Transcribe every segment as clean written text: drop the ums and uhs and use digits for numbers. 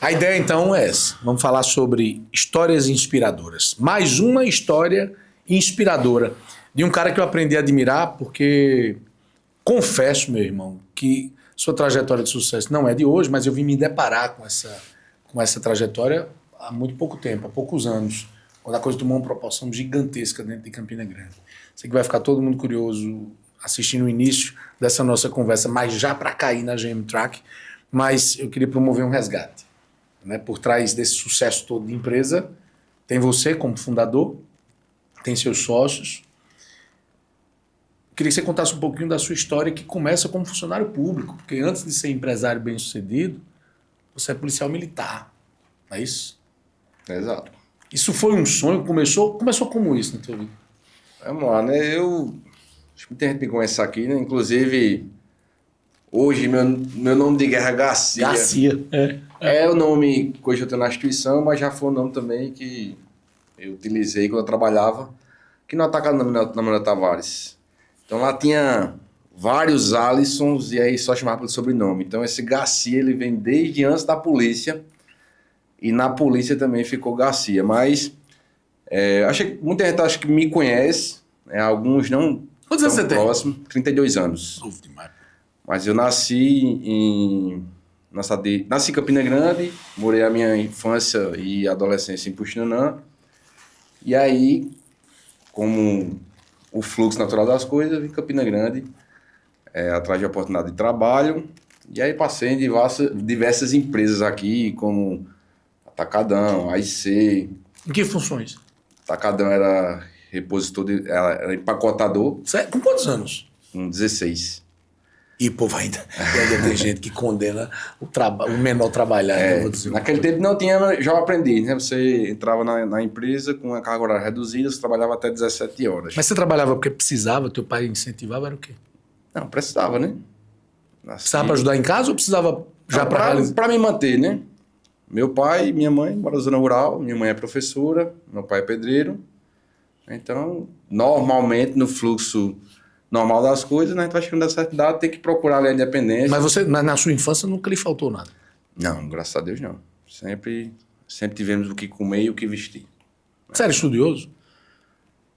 A ideia então é essa. Vamos falar sobre histórias inspiradoras. Mais uma história inspiradora de um cara que eu aprendi a admirar, porque confesso, meu irmão, que sua trajetória de sucesso não é de hoje, mas eu vim me deparar com essa trajetória há muito pouco tempo, há poucos anos, quando a coisa tomou uma proporção gigantesca dentro de Campina Grande. Sei que vai ficar todo mundo curioso assistindo o início dessa nossa conversa, mas já para cair na GM Track, mas eu queria promover um resgate. Né? Por trás desse sucesso todo de empresa, tem você como fundador, tem seus sócios. Queria que você contasse um pouquinho da sua história, que começa como funcionário público, porque antes de ser empresário bem-sucedido, você é policial militar, não é isso? Exato. Isso foi um sonho? Começou como isso na tua vida? Vamos lá, né? Acho que muita gente me conhece aqui, né? Inclusive, hoje meu nome de guerra é Garcia. Garcia, É o nome que hoje eu tenho na instituição, mas já foi um nome também que eu utilizei quando eu trabalhava aqui no Atacadão na Manuel Tavares. Então lá tinha vários Alissons e aí só chamava pelo sobrenome. Então esse Garcia, ele vem desde antes da polícia e na polícia também ficou Garcia. Mas acho que muita gente acha que me conhece, alguns não. Quantos anos você tem? Próximo, 32 anos. Novo demais. Mas eu nasci em Campina Grande, morei a minha infância e adolescência em Puxinanã. E aí, como o fluxo natural das coisas, vim em Campina Grande, atrás de oportunidade de trabalho. E aí passei em diversas empresas aqui, como Atacadão, AIC. Em que funções? Atacadão era repositor, era empacotador. Com quantos anos? Com 16. E o povo ainda tem gente que condena o menor trabalhar. Naquele tempo não tinha jovem aprendiz, né? Você entrava na empresa com uma carga horária reduzida, você trabalhava até 17 horas. Mas você trabalhava porque precisava, teu pai incentivava, era o quê? Não, precisava, né? Precisava para ajudar em casa ou precisava já para me manter, né? Meu pai e minha mãe moram na zona rural, minha mãe é professora, meu pai é pedreiro. Então, normalmente, no fluxo normal das coisas, né? A gente vai chegando a certa idade, tem que procurar a independência. Mas você, na sua infância, nunca lhe faltou nada? Não, graças a Deus não. Sempre tivemos o que comer e o que vestir. Você era estudioso?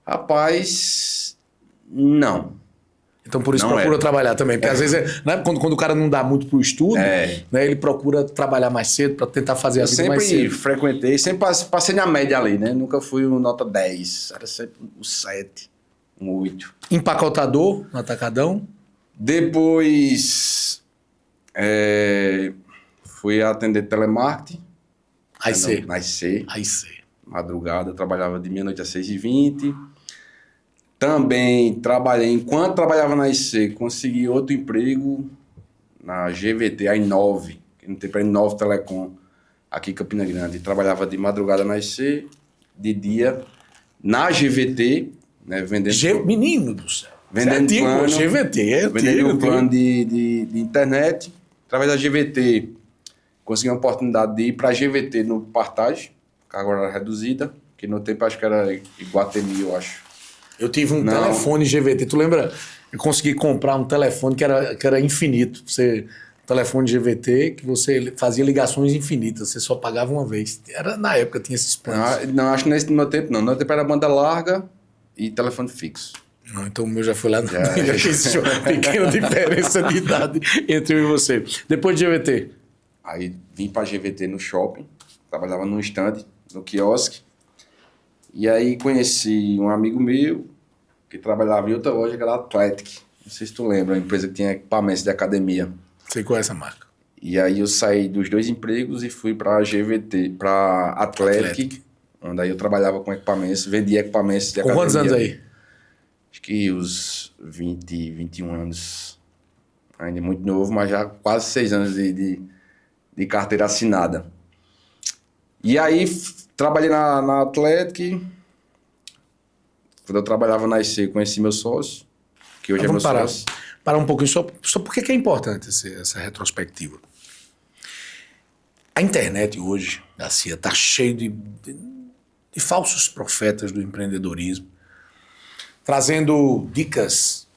Rapaz, não. Então por isso procura trabalhar também. Porque às vezes, né, quando o cara não dá muito pro estudo, né, ele procura trabalhar mais cedo para tentar fazer a vida mais cedo. Eu sempre frequentei, sempre passei na média ali, né? Nunca fui um nota 10. Era sempre um 7. Um 8. Empacotador no Atacadão? Depois fui atender telemarketing. AIC. Madrugada, eu trabalhava de meia-noite às 6h20. Também trabalhei, enquanto trabalhava na AIC, consegui outro emprego na GVT, a Inove, que não tem para Inove Telecom, aqui em Campina Grande. Trabalhava de madrugada na AIC, de dia na GVT, né, vendendo... Menino do céu. Vendendo plano, GVT, vendendo um plano de internet. Através da GVT, consegui uma oportunidade de ir para a GVT no Partage, carga horária reduzida, que no tempo acho que era Iguatemi, eu acho. Eu tive um telefone GVT, tu lembra? Eu consegui comprar um telefone que era infinito. Telefone GVT que você fazia ligações infinitas, você só pagava uma vez. Na época tinha esses planos. Não, acho que nesse meu tempo não. No meu tempo era banda larga e telefone fixo. Não, então o meu já foi lá. Já existe uma pequena diferença de idade entre eu e você. Depois de GVT? Aí vim para GVT no shopping, trabalhava num stand, no quiosque. E aí conheci um amigo meu que trabalhava em outra loja que era a Athletic. Não sei se tu lembra, uma empresa que tinha equipamentos de academia. Sei qual é essa marca. E aí eu saí dos 2 empregos e fui para a GVT, para Athletic, onde aí eu trabalhava com equipamentos, vendia equipamentos de academia. Com quantos anos aí? Acho que os 20, 21 anos. Ainda muito novo, mas já quase 6 anos de carteira assinada. E aí trabalhei na Athletic. Quando eu trabalhava na IC, conheci meu sócio, que hoje é meu sócio. Parar um pouquinho, só porque que é importante essa retrospectiva. A internet hoje, Garcia, está cheio de falsos profetas do empreendedorismo, trazendo dicas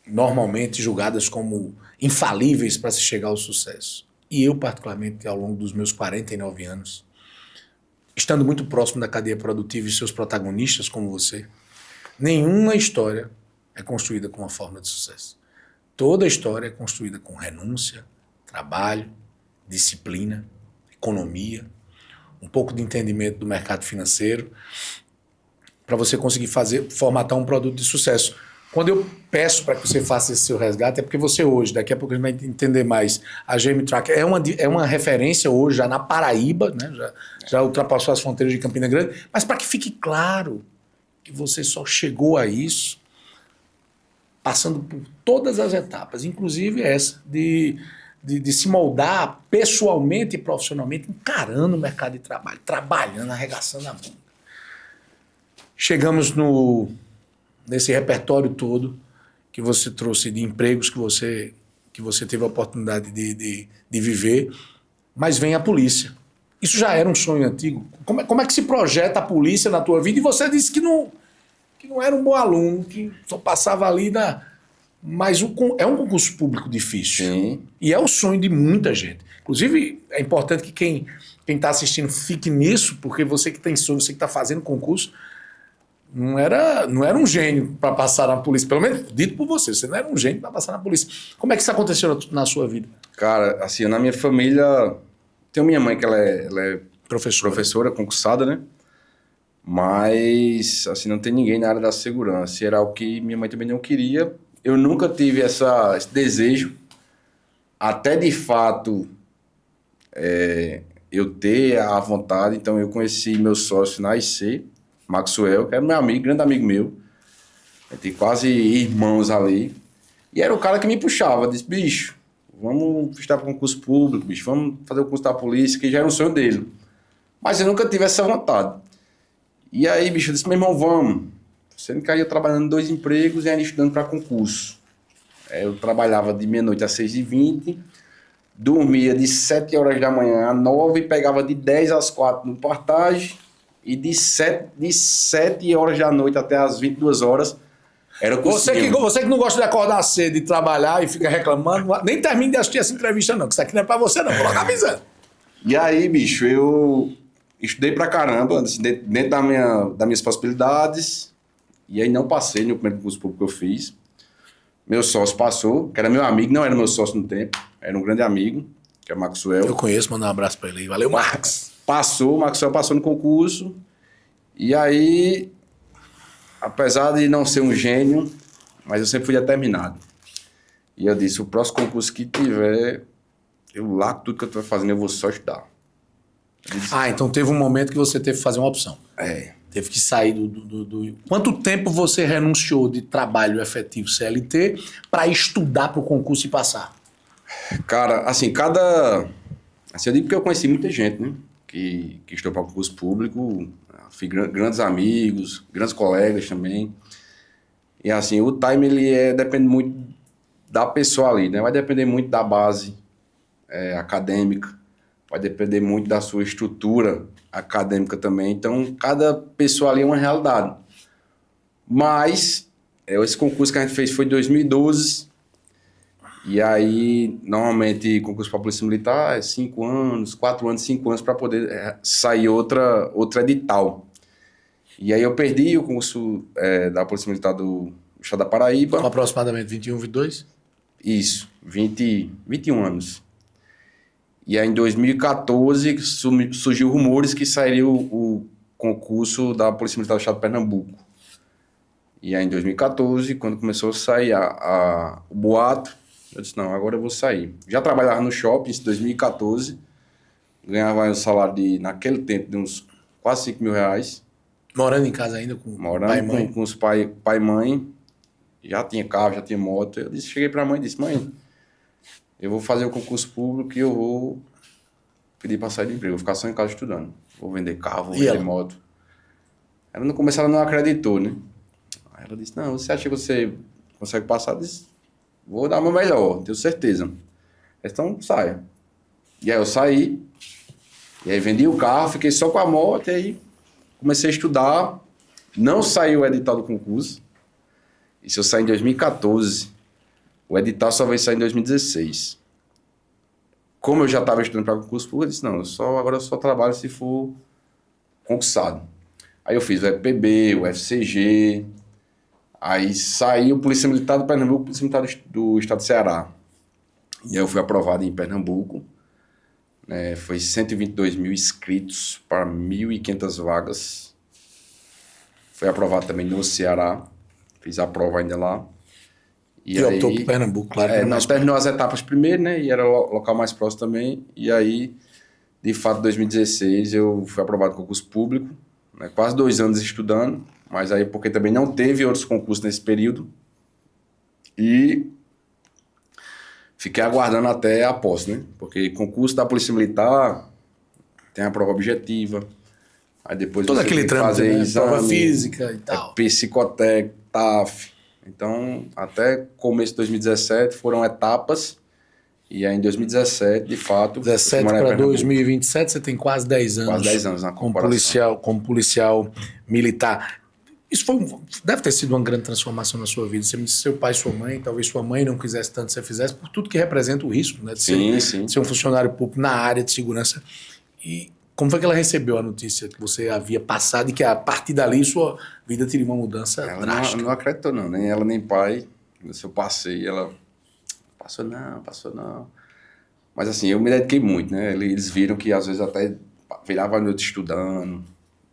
normalmente julgadas como infalíveis para se chegar ao sucesso. e eu particularmente, ao longo dos meus 49 anos, estando muito próximo da cadeia produtiva e seus protagonistas como você, nenhuma história é construída com uma fórmula de sucesso. Toda história é construída com renúncia, trabalho, disciplina, economia, um pouco de entendimento do mercado financeiro, para você conseguir formatar um produto de sucesso. Quando eu peço para que você faça esse seu resgate, é porque você hoje, daqui a pouco a gente vai entender mais, a GM Tracker é uma referência hoje já na Paraíba, né? já ultrapassou as fronteiras de Campina Grande, mas para que fique claro que você só chegou a isso passando por todas as etapas, inclusive essa de se moldar pessoalmente e profissionalmente, encarando o mercado de trabalho, trabalhando, arregaçando a mão. Chegamos nesse repertório todo que você trouxe de empregos que você teve a oportunidade de viver, mas vem a polícia. Isso já era um sonho antigo. Como é que se projeta a polícia na tua vida? E você disse que não era um bom aluno, que só passava ali Mas é um concurso público difícil. Sim. E é o sonho de muita gente. Inclusive, é importante que quem está assistindo fique nisso, porque você que tem sonho, você que está fazendo concurso, não era um gênio para passar na polícia. Pelo menos dito por você não era um gênio para passar na polícia. Como é que isso aconteceu na sua vida? Cara, assim, na minha família, tem minha mãe que ela é professora concursada, né? Mas, assim, não tem ninguém na área da segurança. Era o que minha mãe também não queria. Eu nunca tive esse desejo, até de fato eu ter a vontade. Então eu conheci meu sócio na IC, Maxwell, que era meu amigo, grande amigo meu. Eu tenho quase irmãos ali. E era o cara que me puxava, disse, bicho, vamos prestar para concurso público, bicho, vamos fazer o curso da polícia, que já era um sonho dele. Mas eu nunca tive essa vontade. E aí, bicho, eu disse, meu irmão, vamos. Sendo que aí eu trabalhando em 2 empregos e ainda estudando para concurso. Eu trabalhava de meia-noite às 6h20, dormia de 7 horas da manhã às 9, pegava de 10 às 4 no portage, e de 7 horas da noite até às 22 horas era o cursinho. Você que não gosta de acordar cedo e trabalhar e fica reclamando, nem termine de assistir essa entrevista não, que isso aqui não é para você não, vou logo avisando. E aí, bicho, eu estudei pra caramba, assim, dentro das minhas possibilidades. E aí não passei no primeiro concurso público que eu fiz. Meu sócio passou, que era meu amigo, não era meu sócio no tempo, era um grande amigo, que é o Maxwell. Eu conheço, manda um abraço pra ele aí. Valeu, Max! O Maxwell passou no concurso. E aí, apesar de não ser um gênio, mas eu sempre fui determinado. E eu disse, o próximo concurso que tiver, eu largo tudo que eu estou fazendo, eu vou só estudar. Então teve um momento que você teve que fazer uma opção. Teve que sair do... Quanto tempo você renunciou de trabalho efetivo CLT para estudar para o concurso e passar? Cara, assim, eu digo porque eu conheci muita gente, né? Que estudou para concurso público, fui grandes amigos, grandes colegas também. E assim, o time, depende muito da pessoa ali, né? Vai depender muito da base acadêmica, vai depender muito da sua estrutura acadêmica também. Então, cada pessoa ali é uma realidade. Mas, esse concurso que a gente fez foi em 2012. E aí, normalmente, concurso para a Polícia Militar é 5 anos, 4 anos, 5 anos para poder sair outro edital. E aí eu perdi o concurso da Polícia Militar do Estado da Paraíba. Com aproximadamente 21, 22? Isso, 21 anos. E aí, em 2014, surgiu rumores que sairia o concurso da Polícia Militar do Estado de Pernambuco. E aí, em 2014, quando começou a sair o boato, eu disse, não, agora eu vou sair. Já trabalhava no shopping em 2014, ganhava um salário naquele tempo, de uns quase 5 mil reais. Morando em casa ainda com pai e mãe? Com os pai e mãe. Já tinha carro, já tinha moto. Eu cheguei para a mãe e disse, mãe, eu vou fazer o concurso público e eu vou pedir para sair do emprego. Vou ficar só em casa estudando. Vou vender carro, vou vender moto. Ela no começo ela não acreditou, né? Aí ela disse, não, você acha que você consegue passar? Eu disse, vou dar o meu melhor, tenho certeza. Então, saia. E aí eu saí. E aí vendi o carro, fiquei só com a moto. E aí comecei a estudar. Não saiu o edital do concurso. Isso eu saí em 2014. O edital só veio sair em 2016. como eu já estava estudando para concurso público, eu disse, não, agora eu só trabalho se for concursado. Aí eu fiz o EPB, o FCG, aí saiu Polícia Militar do Pernambuco, Polícia Militar do Estado do Ceará. E aí eu fui aprovado em Pernambuco, né, foi 122 mil inscritos para 1.500 vagas. Foi aprovado também no Ceará, fiz a prova ainda lá. E aí, optou por Pernambuco, claro. Nós terminou as etapas primeiro, né? E era o local mais próximo também. E aí, de fato, em 2016, eu fui aprovado no concurso público. Né, quase 2 anos estudando. Mas aí, porque também não teve outros concursos nesse período. E fiquei aguardando até a posse, né? Porque concurso da Polícia Militar tem a prova objetiva. Aí depois todo você aquele tem que trâmite, fazer né? exame, Prova física e tal. Psicotécnico, TAF. Então, até começo de 2017 foram etapas, e aí em 2017, de fato... 17 para 2027, você tem quase 10 anos. Quase 10 anos na corporação. Como policial militar. Isso deve ter sido uma grande transformação na sua vida. Você me disse seu pai e sua mãe, talvez sua mãe não quisesse tanto que você fizesse, por tudo que representa o risco, né, de ser um funcionário público na área de segurança. E como foi que ela recebeu a notícia que você havia passado e que a partir dali sua vida teria uma mudança drástica? Não acreditou não, nem ela nem pai. Se eu passei, ela... Passou não. Mas assim, eu me dediquei muito, né? Eles viram que às vezes até virava a noite estudando.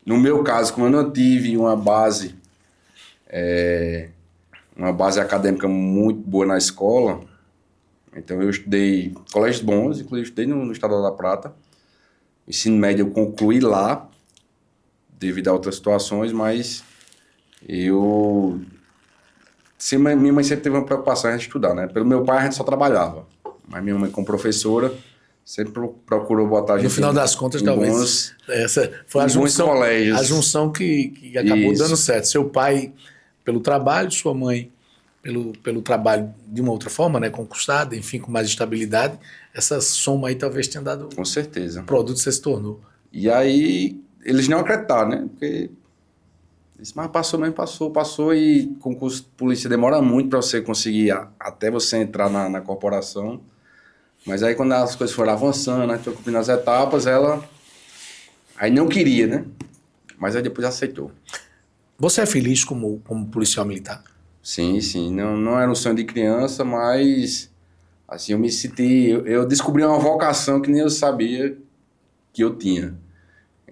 No meu caso, como eu não tive uma base acadêmica muito boa na escola, então eu estudei colégios bons, inclusive estudei no Estadual da Prata. Ensino médio eu concluí lá, devido a outras situações, mas minha mãe sempre teve uma preocupação em estudar, né? Pelo meu pai a gente só trabalhava, mas minha mãe como professora sempre procurou botar a gente... No final das contas, talvez essa foi a junção que acabou dando certo. Seu pai pelo trabalho, sua mãe pelo trabalho de uma outra forma, né, conquistada, enfim, com mais estabilidade, essa soma aí talvez tenha dado... Com certeza. O produto que você se tornou. E aí, eles não acreditaram, né? Porque... Mas passou e concurso de polícia demora muito para você conseguir, até você entrar na corporação. Mas aí quando as coisas foram avançando, né, foi cumprindo as etapas, ela... Aí não queria, né? Mas aí depois aceitou. Você é feliz como policial militar? Sim. Não era um sonho de criança, mas assim, eu me senti... Eu descobri uma vocação que nem eu sabia que eu tinha.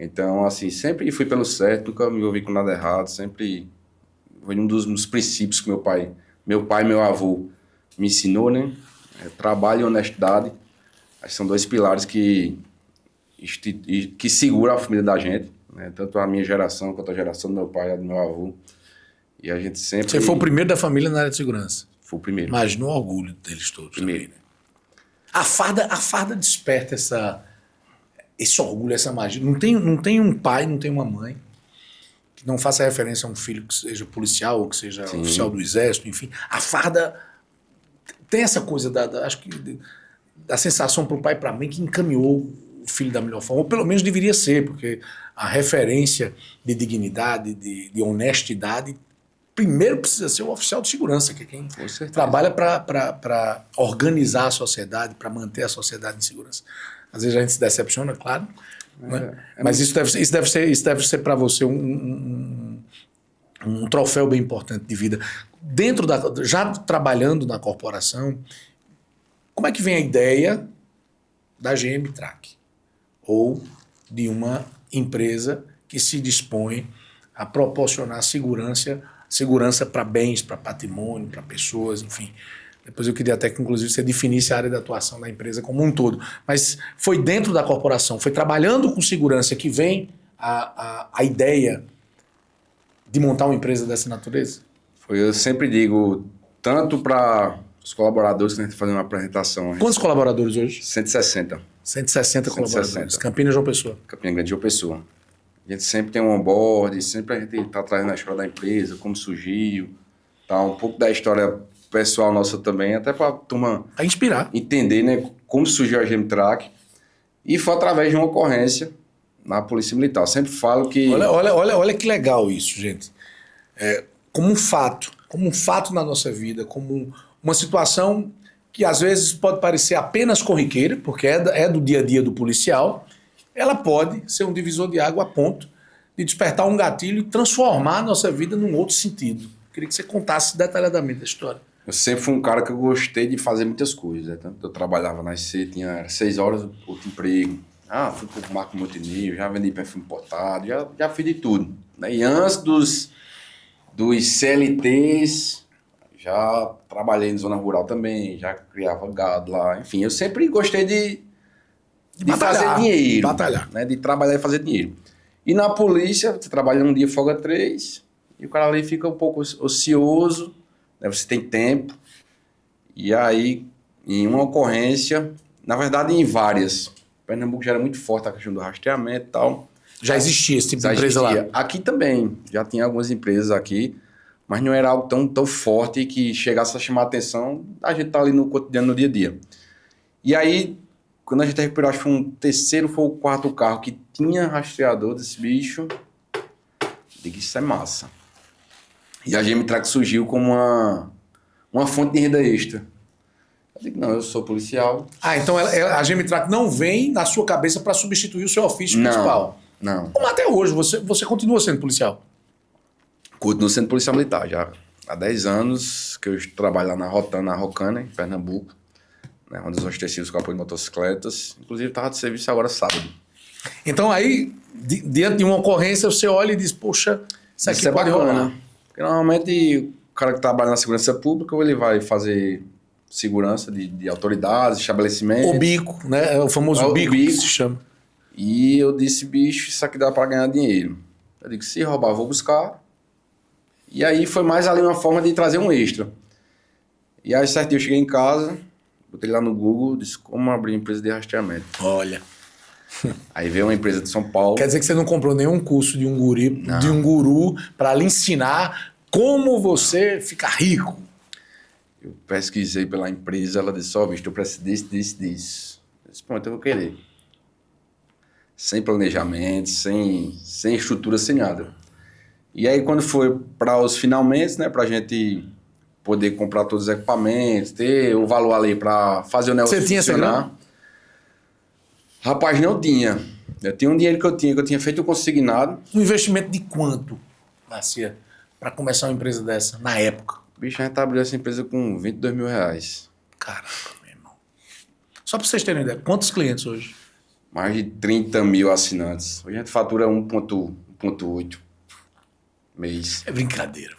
Então, assim, sempre fui pelo certo, nunca me envolvi com nada errado, sempre foi um dos princípios que meu pai e meu avô me ensinou, né? Trabalho e honestidade. Acho que são 2 pilares que seguram a família da gente, né? Tanto a minha geração quanto a geração do meu pai e do meu avô. E a gente sempre... Você foi o primeiro da família na área de segurança? Fui o primeiro. Mas no orgulho deles todos. Primeiro. Também, né? A farda desperta esse orgulho, essa magia. Não tem um pai, não tem uma mãe que não faça referência a um filho que seja policial ou que seja oficial do exército, enfim. A farda tem essa coisa acho que da sensação para o pai e para a mãe que encaminhou o filho da melhor forma, ou pelo menos deveria ser, porque a referência de dignidade, de honestidade, primeiro precisa ser o oficial de segurança, que é quem trabalha para organizar a sociedade, para manter a sociedade em segurança. Às vezes a gente se decepciona, claro, né? Mas isso deve ser para você um troféu bem importante de vida. Já trabalhando na corporação, como é que vem a ideia da GM Track? Ou de uma empresa que se dispõe a proporcionar segurança para bens, para patrimônio, para pessoas, enfim. Depois eu queria até que, inclusive, você definisse a área de atuação da empresa como um todo. Mas foi dentro da corporação, foi trabalhando com segurança que vem a ideia de montar uma empresa dessa natureza? Eu sempre digo, tanto para os colaboradores que a gente faz uma apresentação... Quantos colaboradores hoje? 160. 160 colaboradores. Campinas, João Pessoa. Campinas Grande, João Pessoa. A gente sempre tem um onboard, sempre a gente está trazendo a história da empresa, como surgiu, tá? Um pouco da história pessoal nossa também, até para a turma... A inspirar. Entender, né, como surgiu a GM-Track. E foi através de uma ocorrência na Polícia Militar. Eu sempre falo que... Olha que legal isso, gente. Como um fato na nossa vida, como uma situação que às vezes pode parecer apenas corriqueira, porque é do dia a dia do policial, ela pode ser um divisor de água a ponto de despertar um gatilho e transformar a nossa vida num outro sentido. Queria que você contasse detalhadamente a história. Eu sempre fui um cara que eu gostei de fazer muitas coisas. Né? Tanto eu trabalhava na IC, tinha 6 horas outro emprego. Fui pro Marco Multinível, já vendi perfume importado, já fiz de tudo. Né? E antes dos CLTs, já trabalhei em zona rural também, já criava gado lá. Enfim, eu sempre gostei de fazer dinheiro. Batalhar. Né? De trabalhar e fazer dinheiro. E na polícia, você trabalha um dia, folga 3, e o cara ali fica um pouco ocioso, né? Você tem tempo. E aí, em uma ocorrência, na verdade em várias, Pernambuco já era muito forte a questão do rastreamento e tal. Já existia esse tipo de empresa lá? Aqui também, já tinha algumas empresas aqui, mas não era algo tão forte que chegasse a chamar a atenção. A gente tá ali no cotidiano, no dia a dia. E aí, quando a gente recuperou, acho que foi um terceiro, foi o quarto carro que tinha rastreador desse bicho, digo, isso é massa. E a GM-Track surgiu como uma fonte de renda extra. Eu digo, não, eu sou policial. Então a GM-Track não vem na sua cabeça para substituir o seu ofício principal? Não. Como até hoje, você continua sendo policial? Continuo sendo policial militar, já há 10 anos que eu trabalho lá na Rocana, em Pernambuco, né, onde os ostensivos com apoio de motocicletas. Inclusive, estava de serviço agora sábado. Então aí, diante de uma ocorrência, você olha e diz, poxa, isso aqui pode rolar. Porque normalmente o cara que trabalha na segurança pública, ou ele vai fazer segurança de autoridades, estabelecimentos. O bico, né? É o famoso bico que se chama. E eu disse, bicho, isso aqui dá para ganhar dinheiro. Eu digo, se roubar, vou buscar. E aí foi mais ali uma forma de trazer um extra. E aí, certo dia, eu cheguei em casa, botei lá no Google, disse como abrir empresa de rastreamento. Olha. Aí veio uma empresa de São Paulo. Quer dizer que você não comprou nenhum curso de um guru para lhe ensinar como você ficar rico? Eu pesquisei pela empresa, ela disse, bicho, eu preciso disso. Eu disse, pronto, eu vou querer. Sem planejamento, sem estrutura, sem nada. E aí, quando foi para os finalmente, né, para a gente poder comprar todos os equipamentos, ter o valor ali para fazer o negócio funcionar. Você tinha essa grana? Rapaz, não tinha. Eu tinha um dinheiro que eu tinha feito um consignado. Um investimento de quanto, Garcia, para começar uma empresa dessa, na época? Bicho, a gente abriu essa empresa com R$22 mil. Caramba, meu irmão. Só para vocês terem ideia, quantos clientes hoje? Mais de 30 mil assinantes. Hoje a gente fatura 1,8 mês. É brincadeira.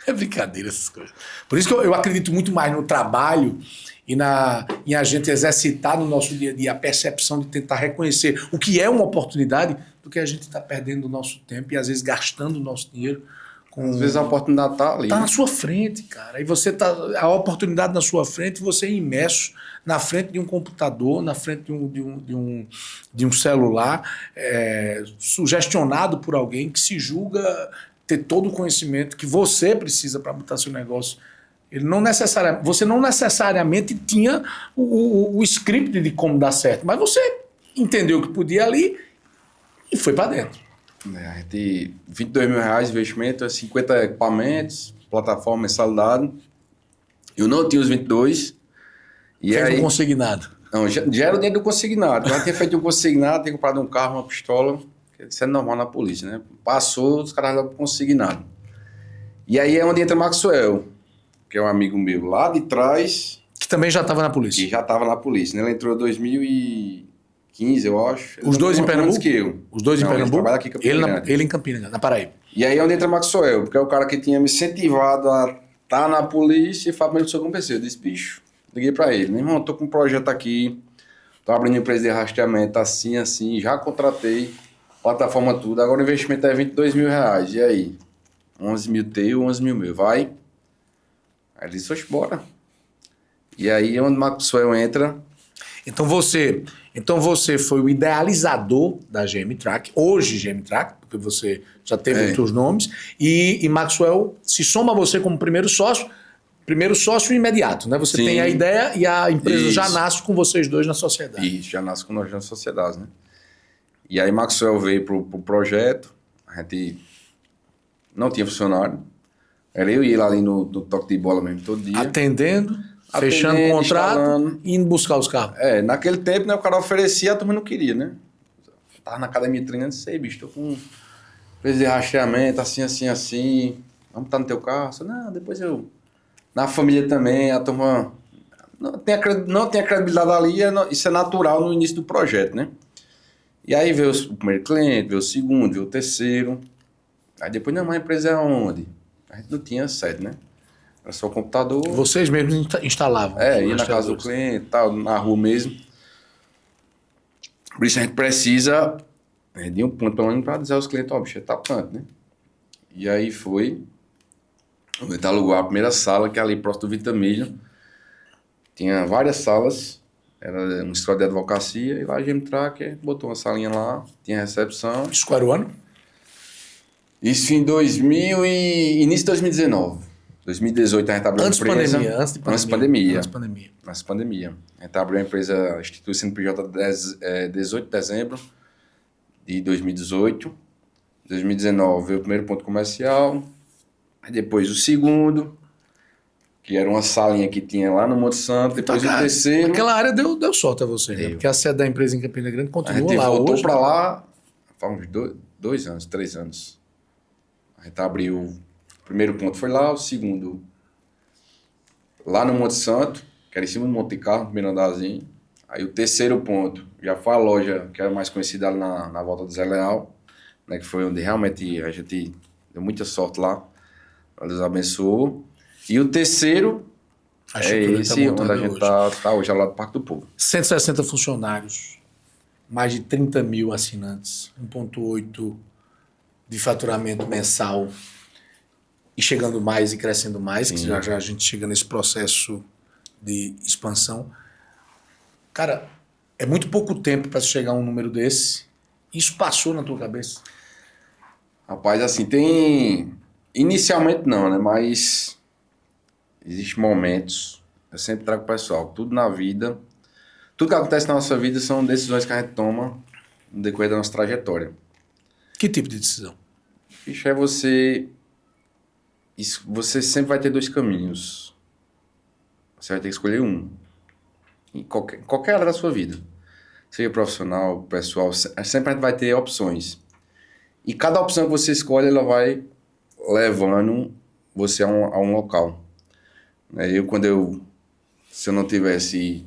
É brincadeira essas coisas. Por isso que eu acredito muito mais no trabalho e em a gente exercitar no nosso dia a dia a percepção de tentar reconhecer o que é uma oportunidade do que a gente está perdendo o nosso tempo e às vezes gastando o nosso dinheiro. Às vezes a oportunidade está ali. Está na sua frente, cara. E você tá a oportunidade na sua frente, você é imerso na frente de um computador, na frente de um celular, sugestionado por alguém que se julga ter todo o conhecimento que você precisa para botar seu negócio. Você não necessariamente tinha o script de como dar certo, mas você entendeu que podia ali e foi para dentro. A gente, R$22 mil investimento, 50 equipamentos, plataforma, mensalidade. Eu não tinha os 22. E fez aí, um consignado. Não, já era o dinheiro do consignado. Já tinha feito um consignado, tinha comprado um carro, uma pistola. Isso é normal na polícia, né? Passou, os caras levam consignado. E aí é onde entra Maxwell, que é um amigo meu lá de trás. Que também já estava na polícia. Que já estava na polícia, né? Ele entrou em 2015, eu acho. Os dois em Pernambuco? Que eu. Os dois em Pernambuco? Ele trabalha aqui em Campina. Ele em Campina, na Paraíba. E aí é onde entra Maxwell, porque é o cara que tinha me incentivado a estar na polícia e Fábio Mendes como PC. Eu disse, bicho, liguei pra ele. Meu irmão, tô com um projeto aqui, tô abrindo empresa de rastreamento assim, já contratei, plataforma tudo, agora o investimento é R$22 mil. E aí? 11 mil teu, 11 mil meu, vai? Aí ele disse, oxe, bora. E aí é onde Maxwell entra. Então você foi o idealizador da GM-Track, hoje GM-Track, porque você já teve outros nomes, e Maxwell se soma a você como primeiro sócio imediato, né? Você tem a ideia e a empresa já nasce com vocês dois na sociedade. Isso, já nasce com nós na sociedade, né? E aí Maxwell veio pro projeto, a gente não tinha funcionário, era eu e ele ali no toque de bola mesmo todo dia. Atendendo. Fechando atendendo, contrato instalando. e indo buscar os carros. Naquele tempo, né, o cara oferecia, a turma não queria, né? Tava na academia treinando, sei, bicho, tô com empresa de rastreamento, assim. Vamos estar no teu carro? Eu, não, depois eu... Na família também, a turma... Não tem a credibilidade ali, isso é natural no início do projeto, né? E aí veio o primeiro cliente, veio o segundo, veio o terceiro. Aí depois, não, mas a empresa é onde? A gente não tinha sede, né? Era só o computador. Vocês mesmos instalavam. Ia na casa do cliente, tal, na rua mesmo. Por isso a gente precisa de um ponto pelo menos para dizer aos clientes, ó, bicho, tá pronto, né? E aí foi, a gente alugou a primeira sala, que é ali próximo do Vitamilho. Tinha várias salas, era um escritório de advocacia, e lá a gente Tracker botou uma salinha lá, tinha recepção. Isso qual era o ano? Isso em início de 2019. 2018 a gente abriu Antes uma empresa. pandemia, antes de pandemia. Antes pandemia. Antes da pandemia. A gente abriu a empresa, instituiu CNPJ 18 de dezembro de 2018. 2019 veio o primeiro ponto comercial. Aí depois o segundo, que era uma salinha que tinha lá no Monte Santo. Depois o terceiro. Aquela área deu sorte a você, né? Porque a sede da empresa em Campina Grande continua lá hoje. A gente voltou para lá faz uns 2 anos, 3 anos. A gente abriu, o primeiro ponto foi lá, o segundo lá no Monte Santo, que era em cima do Monte Carlo, no primeiro andarzinho. Aí o terceiro ponto já foi a loja que era mais conhecida ali na volta do Zé Leal, né, que foi onde realmente a gente deu muita sorte lá. Deus abençoou. E o terceiro é esse, onde a gente tá hoje, ao lado do Parque do Povo. 160 funcionários, mais de 30 mil assinantes, 1,8 de faturamento mensal e chegando mais e crescendo mais, que já a gente chega nesse processo de expansão. Cara, é muito pouco tempo para chegar a um número desse. Isso passou na tua cabeça? Rapaz, assim, tem... Inicialmente não, né? Mas existem momentos, eu sempre trago pro pessoal, tudo na vida, tudo que acontece na nossa vida são decisões que a gente toma no decorrer da nossa trajetória. Que tipo de decisão? Bicho, você sempre vai ter 2 caminhos. Você vai ter que escolher um. Em qualquer área da sua vida. Seja profissional, pessoal, sempre a gente vai ter opções. E cada opção que você escolhe, ela vai levando você a um local. Se eu não tivesse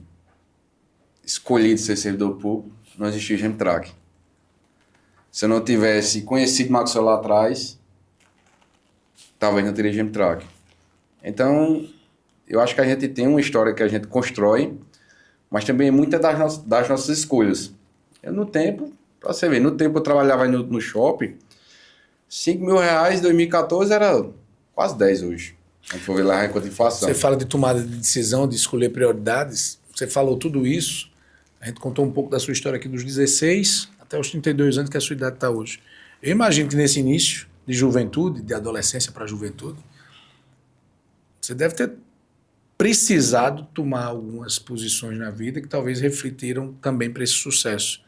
escolhido ser servidor público, não existia o GemTrack. Se eu não tivesse conhecido Maxwell lá atrás, talvez não teria GemTrack. Então, eu acho que a gente tem uma história que a gente constrói, mas também muitas das nossas escolhas. No tempo, para você ver, eu trabalhava no shopping, R$5.000 em 2014 era quase 10 hoje. A gente for ver lá enquanto inflação. Você fala de tomada de decisão, de escolher prioridades, você falou tudo isso, a gente contou um pouco da sua história aqui dos 16 até os 32 anos que a sua idade está hoje. Eu imagino que nesse início de juventude, de adolescência para juventude, você deve ter precisado tomar algumas posições na vida que talvez refletiram também para esse sucesso.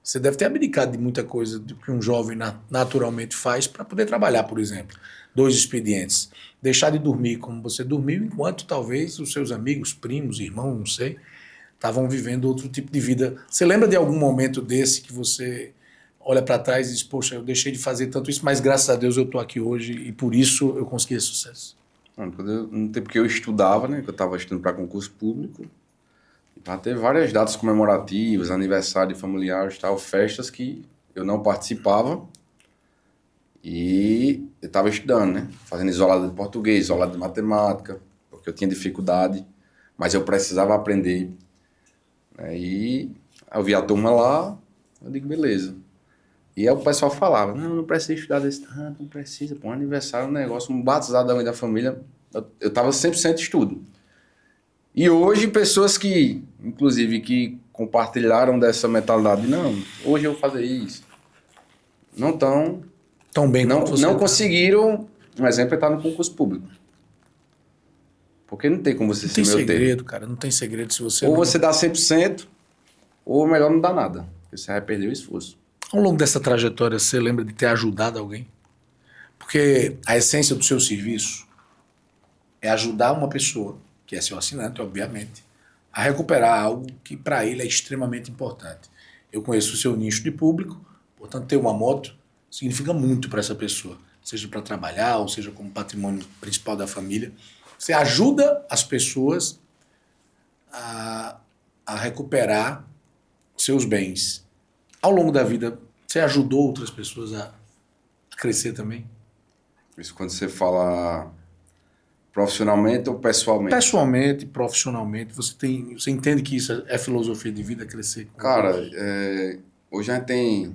Você deve ter abdicado de muita coisa do que um jovem naturalmente faz para poder trabalhar, por exemplo. 2 expedientes. Deixar de dormir como você dormiu, enquanto talvez os seus amigos, primos, irmãos, não sei, estavam vivendo outro tipo de vida. Você lembra de algum momento desse que você olha para trás e diz, poxa, eu deixei de fazer tanto isso, mas graças a Deus eu estou aqui hoje e por isso eu consegui esse sucesso? No tempo que eu estudava, né, que eu estava estudando para concurso público, ter várias datas comemorativas, aniversário de familiares, tal, festas que eu não participava e eu estava estudando, né? Fazendo isolado de português, isolado de matemática, porque eu tinha dificuldade, mas eu precisava aprender. Aí eu vi a turma lá, eu digo, beleza. E aí o pessoal falava, não precisa estudar desse tanto, não precisa, pô, um aniversário, um negócio, um batizado da família, eu estava 100% estudo. E hoje, pessoas que, inclusive, que compartilharam dessa mentalidade, não, hoje eu vou fazer isso, não estão... Tão bem não conseguiram, um exemplo é estar no concurso público. Porque não tem como você ser meu segredo, cara, não tem segredo se você... Ou você dá 100%, ou melhor não dá nada, porque você vai perder o esforço. Ao longo dessa trajetória, você lembra de ter ajudado alguém? Porque a essência do seu serviço é ajudar uma pessoa que é seu assinante, obviamente, a recuperar algo que para ele é extremamente importante. Eu conheço o seu nicho de público, portanto, ter uma moto significa muito para essa pessoa, seja para trabalhar, ou seja como patrimônio principal da família. Você ajuda as pessoas a recuperar seus bens. Ao longo da vida, você ajudou outras pessoas a crescer também? Isso quando você fala profissionalmente ou pessoalmente? Pessoalmente, profissionalmente, você entende que isso é filosofia de vida, crescer? Cara, hoje a gente tem...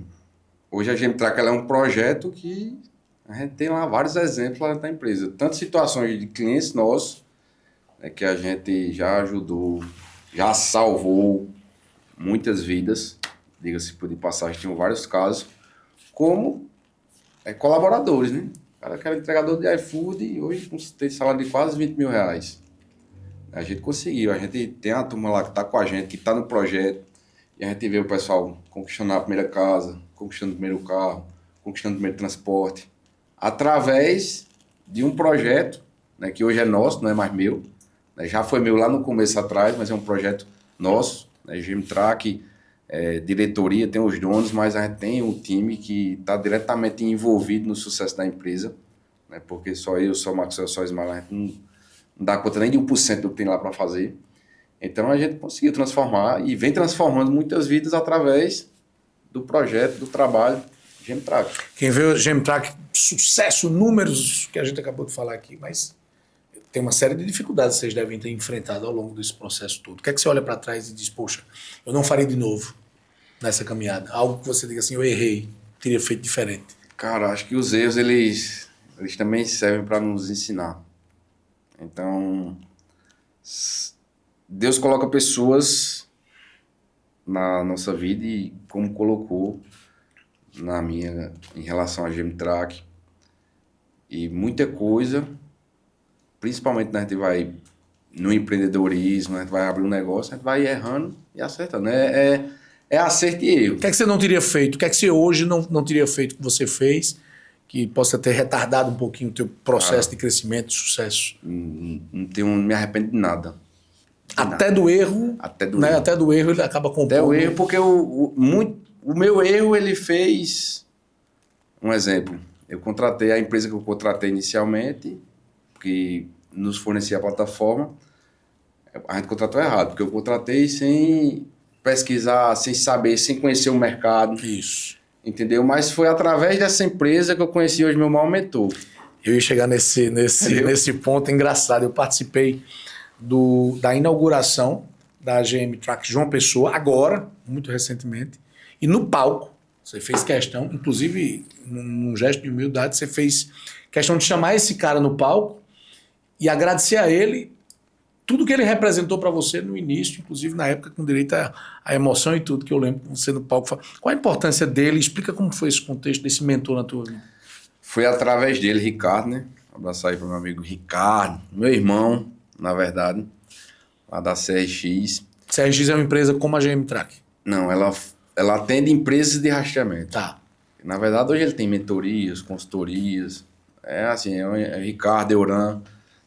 Hoje a GM-Track ela é um projeto que a gente tem lá vários exemplos lá da empresa. Tanto situações de clientes nossos, que a gente já ajudou, já salvou muitas vidas, diga-se por de passagem, tinham vários casos, como colaboradores, né? O cara que era entregador de iFood e hoje tem salário de quase 20 mil reais. A gente conseguiu, a gente tem uma turma lá que está com a gente, que está no projeto, e a gente vê o pessoal conquistando a primeira casa, conquistando o primeiro carro, conquistando o primeiro transporte, através de um projeto, né, que hoje é nosso, não é mais meu, né, já foi meu lá no começo atrás, mas é um projeto nosso, né, GM-Track, diretoria, tem os donos, mas a gente tem um time que está diretamente envolvido no sucesso da empresa, né, porque só eu, só o Maxwell, só o Ismael, a gente não dá conta nem de 1% do que tem lá para fazer. Então a gente conseguiu transformar e vem transformando muitas vidas através do projeto, do trabalho GM-Track. Quem vê o GM-Track, sucesso, números que a gente acabou de falar aqui, mas tem uma série de dificuldades que vocês devem ter enfrentado ao longo desse processo todo. O que é que você olha para trás e diz, poxa, eu não farei de novo nessa caminhada? Algo que você diga assim, eu errei, teria feito diferente. Cara, acho que os erros, eles também servem para nos ensinar. Então, Deus coloca pessoas na nossa vida e como colocou na minha em relação a GM-Track. E muita coisa, principalmente né, a gente vai no empreendedorismo, a gente vai abrir um negócio, a gente vai errando e acertando. É acerto e erro. O que é que você não teria feito? O que é que você hoje não teria feito que você fez, que possa ter retardado um pouquinho o teu processo de crescimento, de sucesso? Não me arrependo de nada. Até do erro, Até do né? erro. Até do erro ele acaba compondo. Até o erro, porque o meu erro, ele fez... Um exemplo, eu contratei a empresa que eu contratei inicialmente, que nos fornecia a plataforma, a gente contratou errado, porque eu contratei sem pesquisar, sem saber, sem conhecer o mercado. Isso. Entendeu? Mas foi através dessa empresa que eu conheci hoje meu maior mentor. Eu ia chegar nesse ponto engraçado. Eu participei da inauguração da GM-Track João Pessoa, agora, muito recentemente, e no palco, você fez questão, inclusive num gesto de humildade, você fez questão de chamar esse cara no palco e agradecer a ele tudo que ele representou para você no início, inclusive na época com direito à emoção e tudo, que eu lembro você no palco. Qual a importância dele? Explica como foi esse contexto desse mentor na tua vida. Foi através dele, Ricardo, né? Abraçar aí para meu amigo Ricardo, meu irmão, na verdade, lá da CRX. CRX é uma empresa como a GM-Track? Não, ela atende empresas de rastreamento. Tá. Na verdade, hoje ele tem mentorias, consultorias. É assim, é Ricardo, Euran,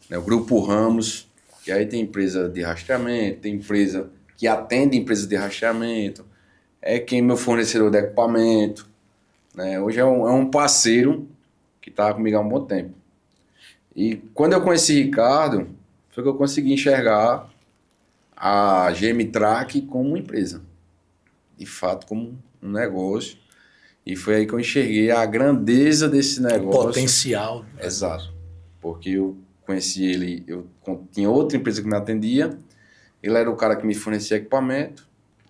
né? O Grupo Ramos. E aí tem empresa de rastreamento, tem empresa que atende empresas de rastreamento, é quem é meu fornecedor de equipamento, né? Hoje é um parceiro que está comigo há um bom tempo. E quando eu conheci Ricardo, foi que eu consegui enxergar a GM-Track como uma empresa. De fato, como um negócio. E foi aí que eu enxerguei a grandeza desse negócio. Potencial. Exato. Porque eu conheci ele, eu tinha outra empresa que me atendia, ele era o cara que me fornecia equipamento,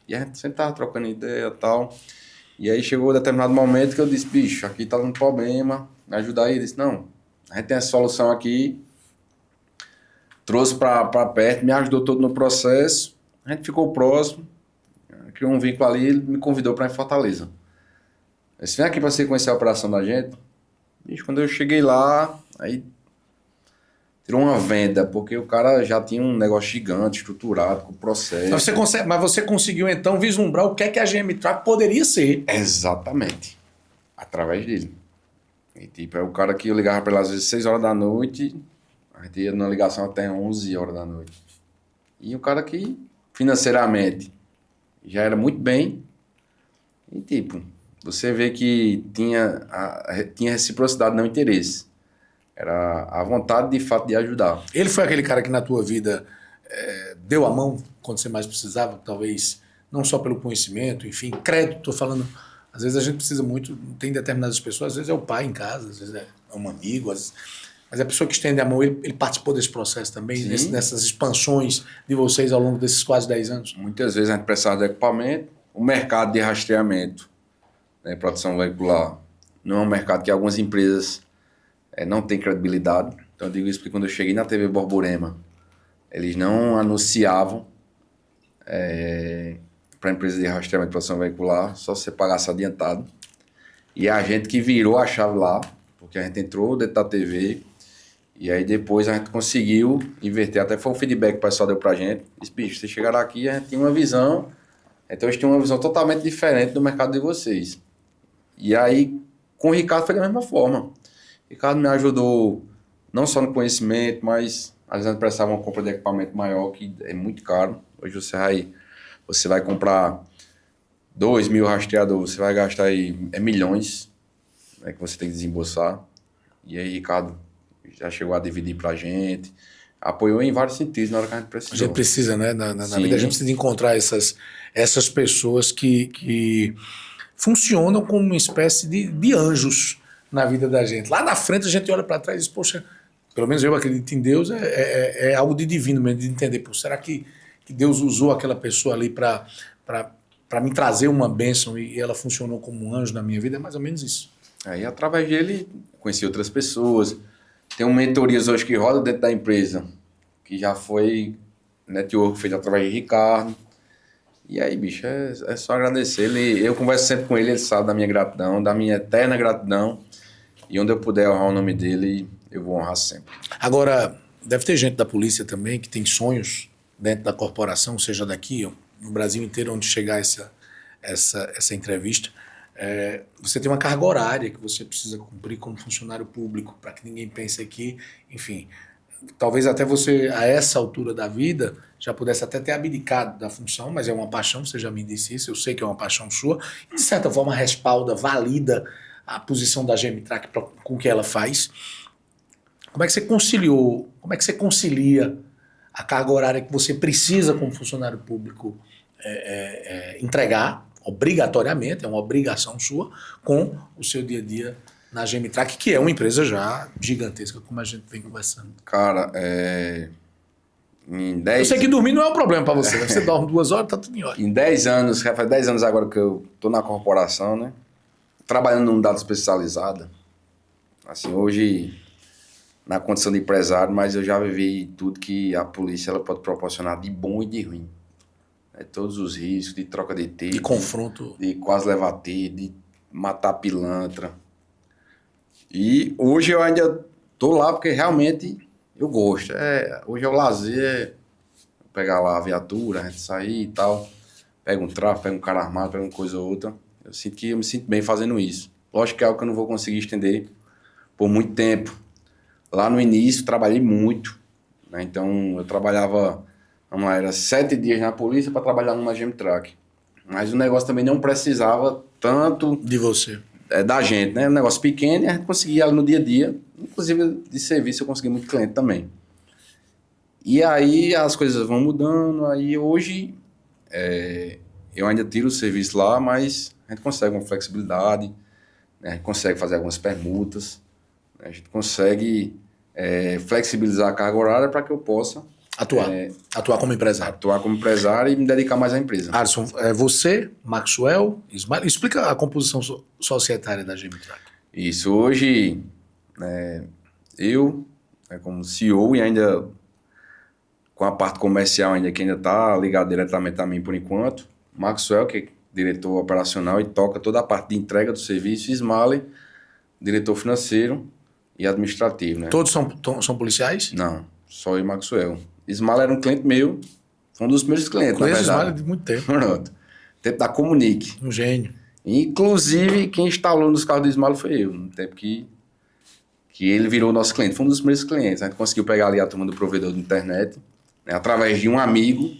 e a gente sempre tava trocando ideia e tal. E aí chegou um determinado momento que eu disse, bicho, aqui tá dando problema, me ajuda aí. Ele disse, não, a gente tem essa solução aqui, trouxe para perto, me ajudou todo no processo, a gente ficou próximo, criou um vínculo ali, ele me convidou para ir em Fortaleza. Eu disse, vem aqui para você conhecer a operação da gente. Bicho, quando eu cheguei lá, aí tirou uma venda, porque o cara já tinha um negócio gigante, estruturado, com processo. Mas você conseguiu, então, vislumbrar o que é que a GM-Track poderia ser. Exatamente. Através dele. E, tipo, é o cara que eu ligava para ele às vezes 6 horas da noite, a gente ia numa ligação até 11 horas da noite. E um cara que financeiramente já era muito bem. E tipo, você vê que tinha reciprocidade, não interesse. Era a vontade de fato de ajudar. Ele foi aquele cara que na tua vida deu a mão quando você mais precisava, talvez não só pelo conhecimento, enfim, crédito, tô falando. Às vezes a gente precisa muito, tem determinadas pessoas, às vezes é o pai em casa, às vezes é um amigo, mas a pessoa que estende a mão, ele participou desse processo também, dessas expansões de vocês ao longo desses quase 10 anos? Muitas vezes a gente precisava de equipamento, o mercado de rastreamento, né, produção veicular, não é um mercado que algumas empresas não têm credibilidade. Então eu digo isso porque quando eu cheguei na TV Borborema, eles não anunciavam para a empresa de rastreamento de produção veicular, só se você pagasse adiantado. E a gente que virou a chave lá, porque a gente entrou dentro da TV, e aí depois a gente conseguiu inverter, até foi um feedback que o pessoal deu pra gente. Disse, bicho, vocês chegaram aqui, a gente tinha uma visão, então a gente tinha uma visão totalmente diferente do mercado de vocês. E aí, com o Ricardo foi da mesma forma. O Ricardo me ajudou, não só no conhecimento, mas às vezes a gente precisava uma compra de equipamento maior, que é muito caro. Hoje você vai comprar 2.000 rastreadores, você vai gastar aí milhões, né, que você tem que desembolsar. E aí, Ricardo já chegou a dividir pra gente, apoiou em vários sentidos na hora que a gente precisou. A gente precisa, né? Na vida a gente precisa encontrar essas pessoas que funcionam como uma espécie de anjos na vida da gente. Lá na frente a gente olha para trás e diz, poxa, pelo menos eu acredito em Deus, é algo de divino mesmo, de entender, pô, será que Deus usou aquela pessoa ali para me trazer uma bênção e ela funcionou como um anjo na minha vida? É mais ou menos isso. Aí, através dele, conheci outras pessoas. Tem mentorias hoje que roda dentro da empresa, que já foi network feito através de Ricardo. E aí, bicho, é só agradecer. Eu converso sempre com ele, ele sabe da minha gratidão, da minha eterna gratidão. E onde eu puder honrar o nome dele, eu vou honrar sempre. Agora, deve ter gente da polícia também que tem sonhos dentro da corporação, seja daqui ou no Brasil inteiro, onde chegar essa entrevista. Você tem uma carga horária que você precisa cumprir como funcionário público, para que ninguém pense aqui, enfim, talvez até você, a essa altura da vida, já pudesse até ter abdicado da função, mas é uma paixão, você já me disse isso, eu sei que é uma paixão sua, e de certa forma respalda, valida a posição da Gemitrack com o que ela faz. Como é que você concilia a carga horária que você precisa como funcionário público entregar, obrigatoriamente, é uma obrigação sua, com o seu dia a dia na Gemitrack, que é uma empresa já gigantesca, como a gente vem conversando. Cara, em 10... Eu sei que dormir não é um problema para você, você dorme 2 horas, tá tudo em ordem. Em 10 anos, faz 10 anos agora que eu tô na corporação, né? Trabalhando num dado especializado. Assim, hoje, na condição de empresário, mas eu já vivi tudo que a polícia ela pode proporcionar de bom e de ruim. Todos os riscos de troca de tiro, de confronto, de quase levar tiro, de matar pilantra. E hoje eu ainda tô lá porque realmente eu gosto. Hoje é o lazer, pegar lá a viatura, a gente sair e tal, pega um tráfico, pega um cara armado, pega uma coisa ou outra. Eu me sinto bem fazendo isso. Lógico que é algo que eu não vou conseguir estender por muito tempo. Lá no início trabalhei muito, né? Então eu trabalhava, vamos lá, era 7 dias na polícia para trabalhar numa Gemitrack. Mas o negócio também não precisava tanto de você, da gente, né? Um negócio pequeno e a gente conseguia no dia a dia. Inclusive de serviço eu consegui muito cliente também. E aí as coisas vão mudando. Aí hoje eu ainda tiro o serviço lá, mas a gente consegue uma flexibilidade, né? A gente consegue fazer algumas permutas, né? A gente consegue flexibilizar a carga horária para que eu possa atuar como empresário. Atuar como empresário e me dedicar mais à empresa. Alisson, você, Maxwell, Ismael, explica a composição societária da Gemitrack. Isso, hoje eu, como CEO e ainda com a parte comercial ainda que ainda está ligado diretamente a mim por enquanto, Maxwell, que é diretor operacional e toca toda a parte de entrega do serviço, Ismael, diretor financeiro e administrativo. Né? Todos são policiais? Não, só eu e Maxwell. Ismael era um cliente meu, foi um dos primeiros clientes, Conheço na verdade. Ismael de muito tempo. Pronto. Tempo da Comunique. Um gênio. Inclusive, quem instalou nos carros do Ismael foi eu, no tempo que ele virou nosso cliente. Foi um dos primeiros clientes. A gente conseguiu pegar ali a turma do provedor de internet, né, através de um amigo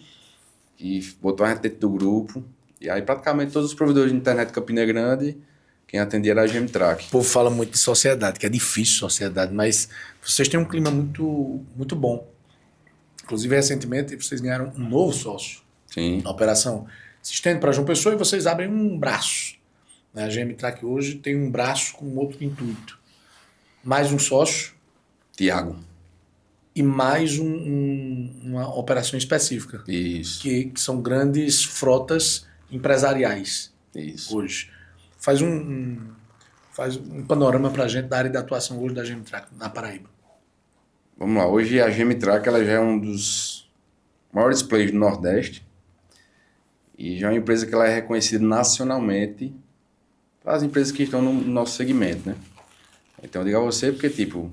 que botou a gente dentro do grupo. E aí praticamente todos os provedores de internet de Campina Grande, quem atendia era a GMTrack. O povo fala muito de sociedade, que é difícil sociedade, mas vocês têm um clima muito, muito bom. Inclusive, recentemente, vocês ganharam um novo sócio Sim. na operação. Se estende para João Pessoa e vocês abrem um braço. Né? A GMTrack hoje tem um braço com outro intuito. Mais um sócio Tiago. e mais uma operação específica. Isso. Que são grandes frotas empresariais. Isso. Hoje. Faz um panorama para a gente da área de atuação hoje da GMTrack na Paraíba. Vamos lá, hoje a GMTrack ela já é um dos maiores players do Nordeste e já é uma empresa que ela é reconhecida nacionalmente para as empresas que estão no nosso segmento, né? Então eu digo a você porque, tipo,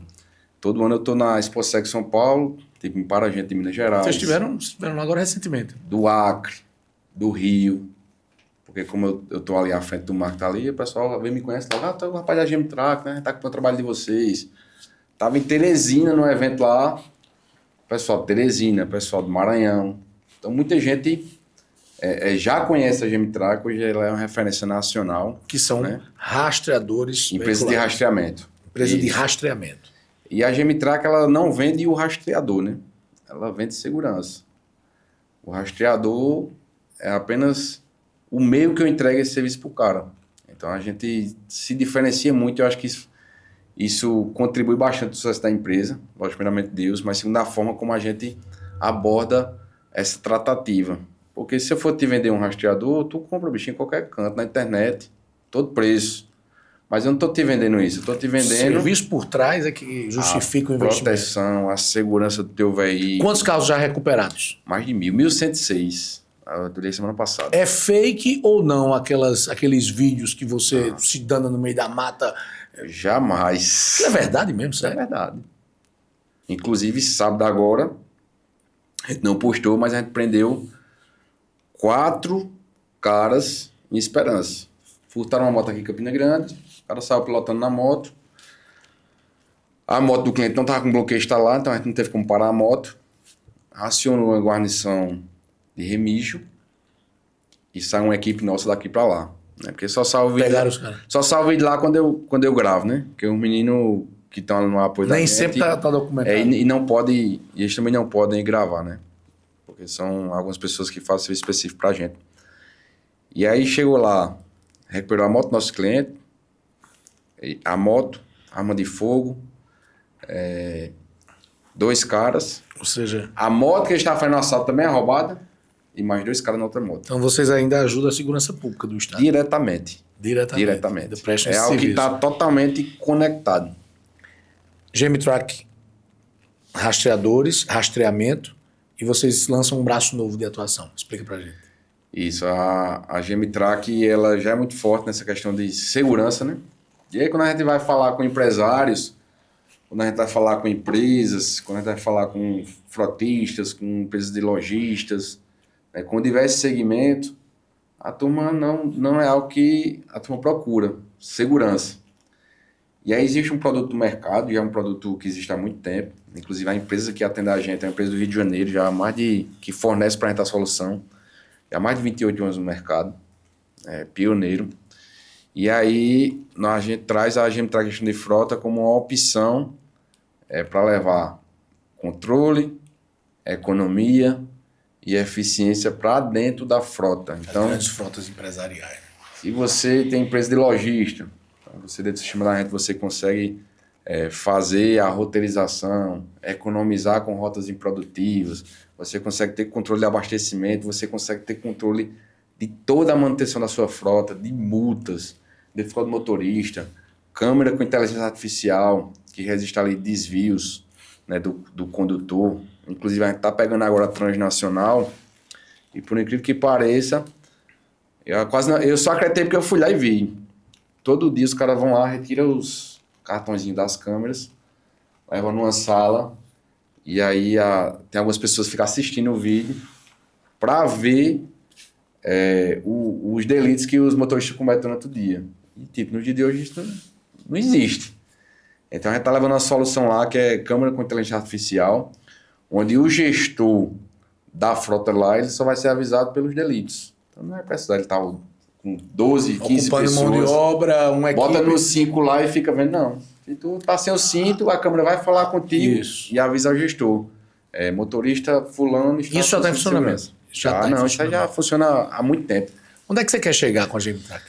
todo ano eu estou na ExpoSec São Paulo, tipo, em Paragente de Minas Gerais. Vocês estiveram lá agora recentemente. Do Acre, do Rio, porque como eu tô ali à frente do marco, tá ali, o pessoal vem me conhece logo, tá o rapaz da GMTrack, né? Tá com o trabalho de vocês. Tava em Teresina no evento lá, pessoal de Teresina, pessoal do Maranhão. Então muita gente já conhece a GMTrack, hoje ela é uma referência nacional. Que são, né, rastreadores. Empresa de rastreamento. Empresa de rastreamento. E a GMTrack ela não vende o rastreador, né? Ela vende segurança. O rastreador é apenas o meio que eu entrego esse serviço pro cara. Então a gente se diferencia muito, eu acho que isso contribui bastante para o sucesso da empresa, lógico, primeiramente Deus, mas segundo a forma como a gente aborda essa tratativa. Porque se eu for te vender um rastreador, tu compra o bichinho em qualquer canto, na internet, todo preço. Mas eu não estou te vendendo isso, eu estou te vendendo... O serviço por trás é que justifica o investimento. A proteção, a segurança do teu veículo. Quantos carros já recuperados? Mais de 1.106. Eu durei semana passada. É fake ou não aqueles vídeos que você se dando no meio da mata... Jamais. É verdade mesmo, sério? É verdade. Inclusive, sábado agora, a gente não postou, mas a gente prendeu 4 caras em Esperança. Furtaram uma moto aqui em Campina Grande, o cara saiu pilotando na moto. A moto do cliente não estava com bloqueio instalado, então a gente não teve como parar a moto. Acionou uma guarnição de Remígio e saiu uma equipe nossa daqui para lá. Né? Porque só salvo Pegaram os caras. Só salvo vídeo lá quando eu gravo, né? Porque os meninos que estão no apoio da Nem gente, sempre tá documentado. E não pode, e eles também não podem gravar, né? Porque são algumas pessoas que fazem serviço específico pra gente. E aí chegou lá, recuperou a moto do nosso cliente, a moto, arma de fogo, 2 caras. Ou seja... A moto que eles estavam fazendo no assalto também é roubada. E mais 2 caras na outra moto. Então vocês ainda ajudam a segurança pública do Estado? Diretamente. É algo que está totalmente conectado. GMTrack, rastreamento, e vocês lançam um braço novo de atuação. Explica pra gente. Isso, a GMTrack ela já é muito forte nessa questão de segurança, né? E aí quando a gente vai falar com empresários, quando a gente vai falar com empresas, quando a gente vai falar com frotistas, com empresas de lojistas, com diversos segmentos, a turma não é algo que a turma procura, segurança. E aí existe um produto do mercado, já é um produto que existe há muito tempo, inclusive a empresa que atende a gente é uma empresa do Rio de Janeiro, já há que fornece para a gente a solução, já há mais de 28 anos no mercado, pioneiro. E aí a gente traz a GMTrack Gestão de Frota como uma opção para levar controle, economia e eficiência para dentro da frota. Então, as grandes frotas empresariais. Se você tem empresa de logística, então você dentro do sistema da gente você consegue fazer a roteirização, economizar com rotas improdutivas, você consegue ter controle de abastecimento, você consegue ter controle de toda a manutenção da sua frota, de multas, de frota do motorista, câmera com inteligência artificial, que resiste ali desvios, né, do condutor. Inclusive a gente está pegando agora a transnacional e por incrível que pareça, eu só acreditei porque eu fui lá e vi. Todo dia os caras vão lá, retiram os cartõezinhos das câmeras, levam numa sala e aí tem algumas pessoas que ficam assistindo o vídeo para ver os delitos que os motoristas cometem durante o dia. E tipo, no dia de hoje isso não existe. Então a gente está levando uma solução lá que é câmera com inteligência artificial, onde o gestor da frota lá, ele só vai ser avisado pelos delitos. Então não é precisar ele estar com 12, 15 Ocupando pessoas. mão de obra, uma equipe. Bota no 5 lá e fica vendo, não. Se tu tá sem o cinto, a câmera vai falar contigo e avisa o gestor. Motorista fulano está isso já está em funcionamento. Isso já funciona há muito tempo. Onde é que você quer chegar com a Gemitrack?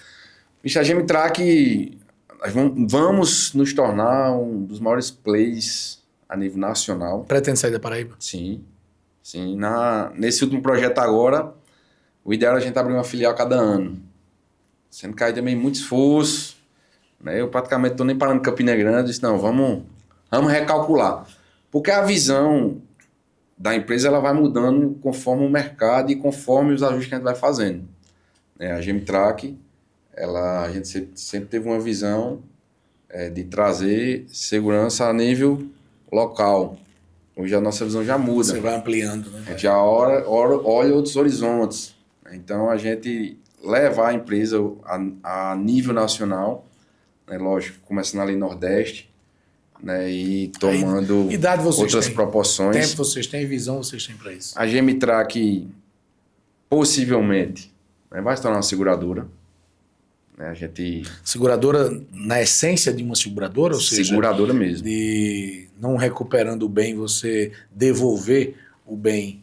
Bicho, a Gemitrack, nós vamos nos tornar um dos maiores plays a nível nacional. Pretende sair da Paraíba? Sim. Nesse último projeto agora, o ideal é a gente abrir uma filial cada ano. Sendo que aí também muito esforço. Né? Eu praticamente estou nem parando em Campina Grande. Disse, não, vamos recalcular. Porque a visão da empresa ela vai mudando conforme o mercado e conforme os ajustes que a gente vai fazendo. A Gemitrack, a gente sempre teve uma visão de trazer segurança a nível local. Hoje a nossa visão já muda. Você vai ampliando, né? A gente já olha outros horizontes. Então a gente levar a empresa a nível nacional, né? Lógico, começando ali no Nordeste, né? E tomando outras proporções. Tempo vocês têm, visão vocês têm para isso. A Gemitrack possivelmente, né, vai se tornar uma seguradora. Né? Seguradora na essência de uma seguradora? Ou seja, seguradora mesmo. De não recuperando o bem, você devolver o bem,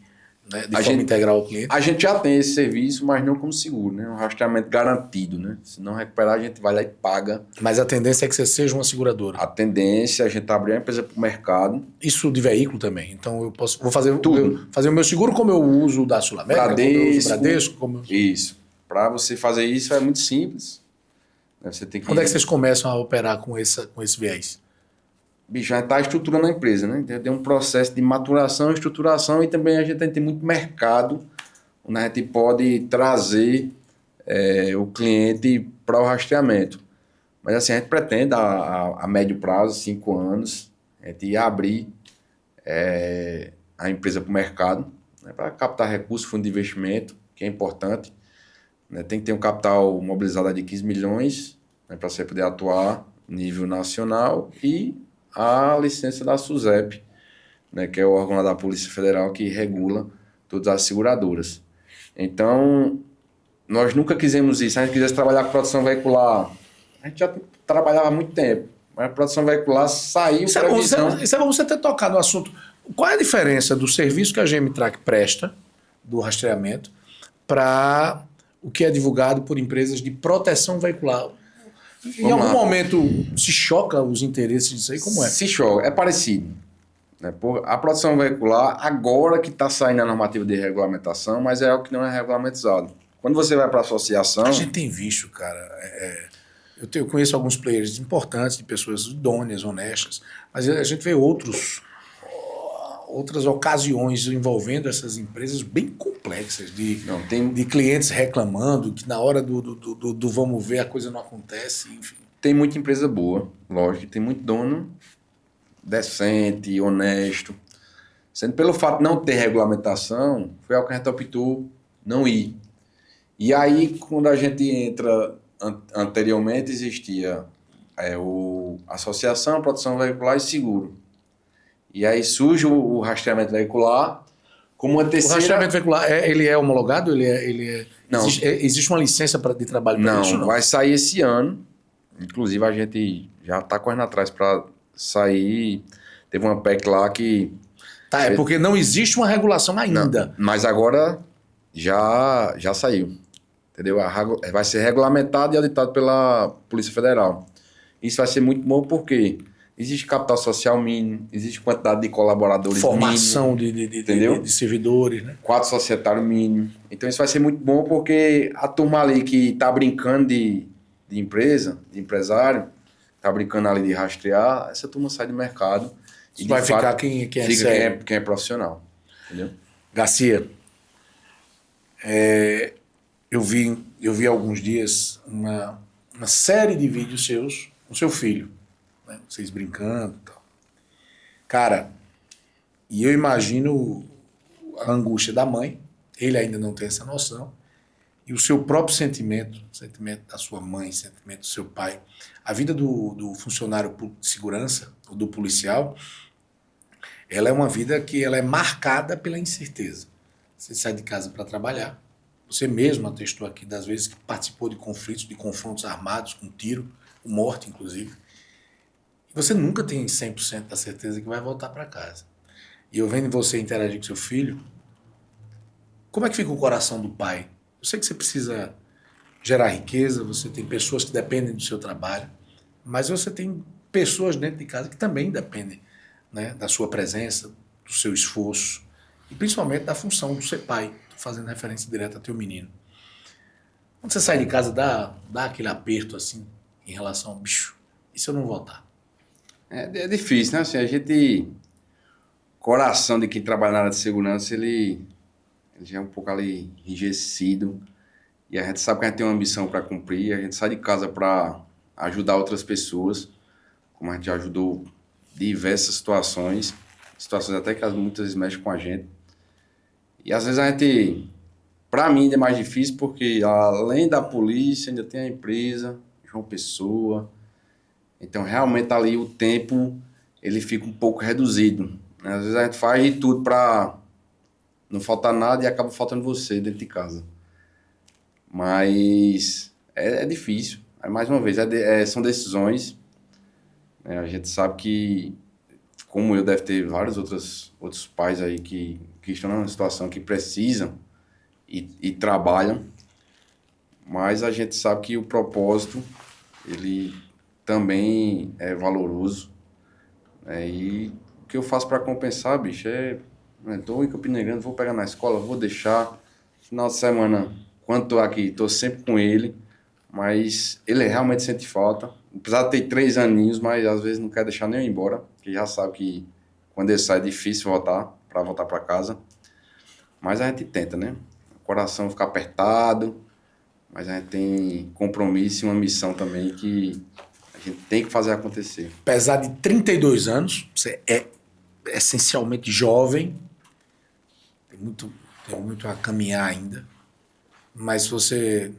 né, de forma integral ao cliente? A gente já tem esse serviço, mas não como seguro, né? Um rastreamento garantido, né? Se não recuperar, a gente vai lá e paga. Mas a tendência é que você seja uma seguradora? A tendência é a gente abrir a empresa para o mercado. Isso de veículo também? Então eu vou fazer tudo. Fazer o meu seguro como eu uso da Sul América, Bradesco. Isso. Para você fazer isso é muito simples. Você tem que... Quando é que vocês começam a operar com esse viés? Bicho, já está estruturando a empresa, né? Tem um processo de maturação, estruturação e também a gente tem muito mercado onde a gente pode trazer o cliente para o rastreamento. Mas assim, a gente pretende a médio prazo, 5 anos, a gente abrir a empresa para o mercado, né? Para captar recursos, fundo de investimento, que é importante. Né? Tem que ter um capital mobilizado de 15 milhões, né? Para você poder atuar nível nacional e a licença da SUSEP, né, que é o órgão lá da Polícia Federal que regula todas as seguradoras. Então, nós nunca quisemos isso. Se a gente quisesse trabalhar com produção veicular, a gente já trabalhava há muito tempo, mas a produção veicular saiu para a visão... Isso é bom você ter tocado no assunto. Qual é a diferença do serviço que a Gemitrack presta, do rastreamento, para o que é divulgado por empresas de proteção veicular? Em algum momento se choca os interesses disso aí? Como é? Se choca, é parecido. Né? A produção veicular, agora que está saindo a normativa de regulamentação, mas é algo que não é regulamentado. Quando você vai para a associação... A gente tem visto, cara... Eu conheço alguns players importantes, de pessoas idôneas, honestas, mas a gente vê outras ocasiões envolvendo essas empresas bem complexas, de clientes reclamando, que na hora do vamos ver a coisa não acontece, enfim. Tem muita empresa boa, lógico, tem muito dono decente, honesto. Sendo pelo fato de não ter regulamentação, foi algo que a gente optou não ir. E aí, quando a gente entra, anteriormente existia a Associação, Proteção Veicular e Seguro. E aí surge o rastreamento veicular como uma terceira... O rastreamento veicular, ele é homologado? Não. Existe uma licença de trabalho para isso? Não, vai sair esse ano. Inclusive, a gente já está correndo atrás para sair. Teve uma PEC lá que... Tá, é porque não existe uma regulação ainda. Não, mas agora já saiu. Entendeu? Vai ser regulamentado e auditado pela Polícia Federal. Isso vai ser muito bom porque existe capital social mínimo, existe quantidade de colaboradores formação mínimo, de servidores, né? 4 societários mínimo. Então isso vai ser muito bom porque a turma ali que está brincando de empresa, de empresário, está brincando ali de rastrear, essa turma sai do mercado. E vai ficar quem é sério. Quem é profissional. Entendeu? Garcia, eu vi há alguns dias uma série de vídeos seus com seu filho, né? Vocês brincando e tal. Cara, e eu imagino a angústia da mãe, ele ainda não tem essa noção, e o seu próprio sentimento, o sentimento da sua mãe, o sentimento do seu pai. A vida do funcionário de segurança, ou do policial, ela é uma vida que ela é marcada pela incerteza. Você sai de casa para trabalhar. Você mesmo atestou aqui das vezes que participou de conflitos, de confrontos armados, com tiro, com morte, inclusive. E você nunca tem 100% da certeza que vai voltar para casa. E eu vendo você interagir com seu filho, como é que fica o coração do pai? Eu sei que você precisa gerar riqueza, você tem pessoas que dependem do seu trabalho, mas você tem pessoas dentro de casa que também dependem, né, da sua presença, do seu esforço e principalmente da função de ser pai. Estou fazendo referência direta ao teu menino. Quando você sai de casa, dá aquele aperto assim em relação ao bicho. E se eu não voltar? É difícil, né? Assim, a gente... Coração de quem trabalha na área de segurança, ele já é um pouco ali enrijecido. E a gente sabe que a gente tem uma ambição para cumprir. A gente sai de casa para ajudar outras pessoas, como a gente já ajudou diversas situações até que muitas vezes mexem com a gente. E às vezes a gente, para mim, é mais difícil porque além da polícia, ainda tem a empresa, João Pessoa. Então realmente ali o tempo ele fica um pouco reduzido. Às vezes a gente faz de tudo para não faltar nada e acaba faltando você dentro de casa. Mas é difícil. Aí, mais uma vez, são decisões. A gente sabe que, como eu, deve ter vários outros pais aí que estão numa situação que precisam e trabalham. Mas a gente sabe que o propósito, ele também é valoroso. E o que eu faço para compensar, bicho, estou em Campina Grande, vou pegar na escola, vou deixar. Final de semana, quando estou aqui, estou sempre com ele, mas ele realmente sente falta. Apesar de ter 3 aninhos, mas às vezes não quer deixar nem eu ir embora, porque já sabe que quando ele sai é difícil voltar para casa. Mas a gente tenta, né? O coração fica apertado, mas a gente tem compromisso e uma missão também que a gente tem que fazer acontecer. Apesar de 32 anos, você é essencialmente jovem, tem muito a caminhar ainda, mas se você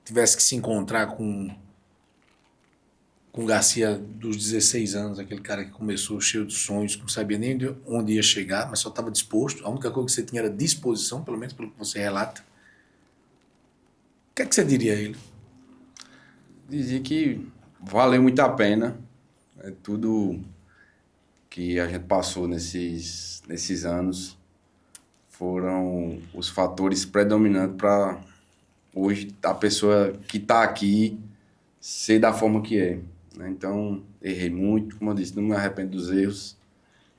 tivesse que se encontrar com o Garcia dos 16 anos, aquele cara que começou cheio de sonhos, não sabia nem onde ia chegar, mas só estava disposto, a única coisa que você tinha era disposição, pelo menos pelo que você relata, o que é que você diria a ele? Dizia que valeu muito a pena, tudo que a gente passou nesses anos foram os fatores predominantes para hoje a pessoa que está aqui ser da forma que é. Né? Então, errei muito, como eu disse, não me arrependo dos erros,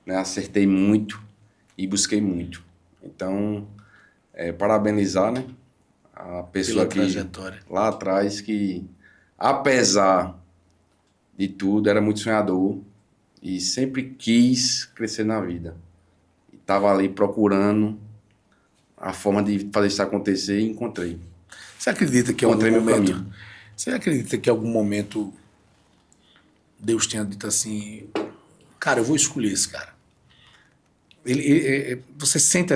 né? Acertei muito e busquei muito. Então, parabenizar, né? A pessoa que lá atrás, que apesar de tudo, era muito sonhador e sempre quis crescer na vida. Estava ali procurando a forma de fazer isso acontecer e encontrei. Você acredita que Você acredita que em algum momento Deus tenha dito assim, cara, eu vou escolher esse cara? Você sente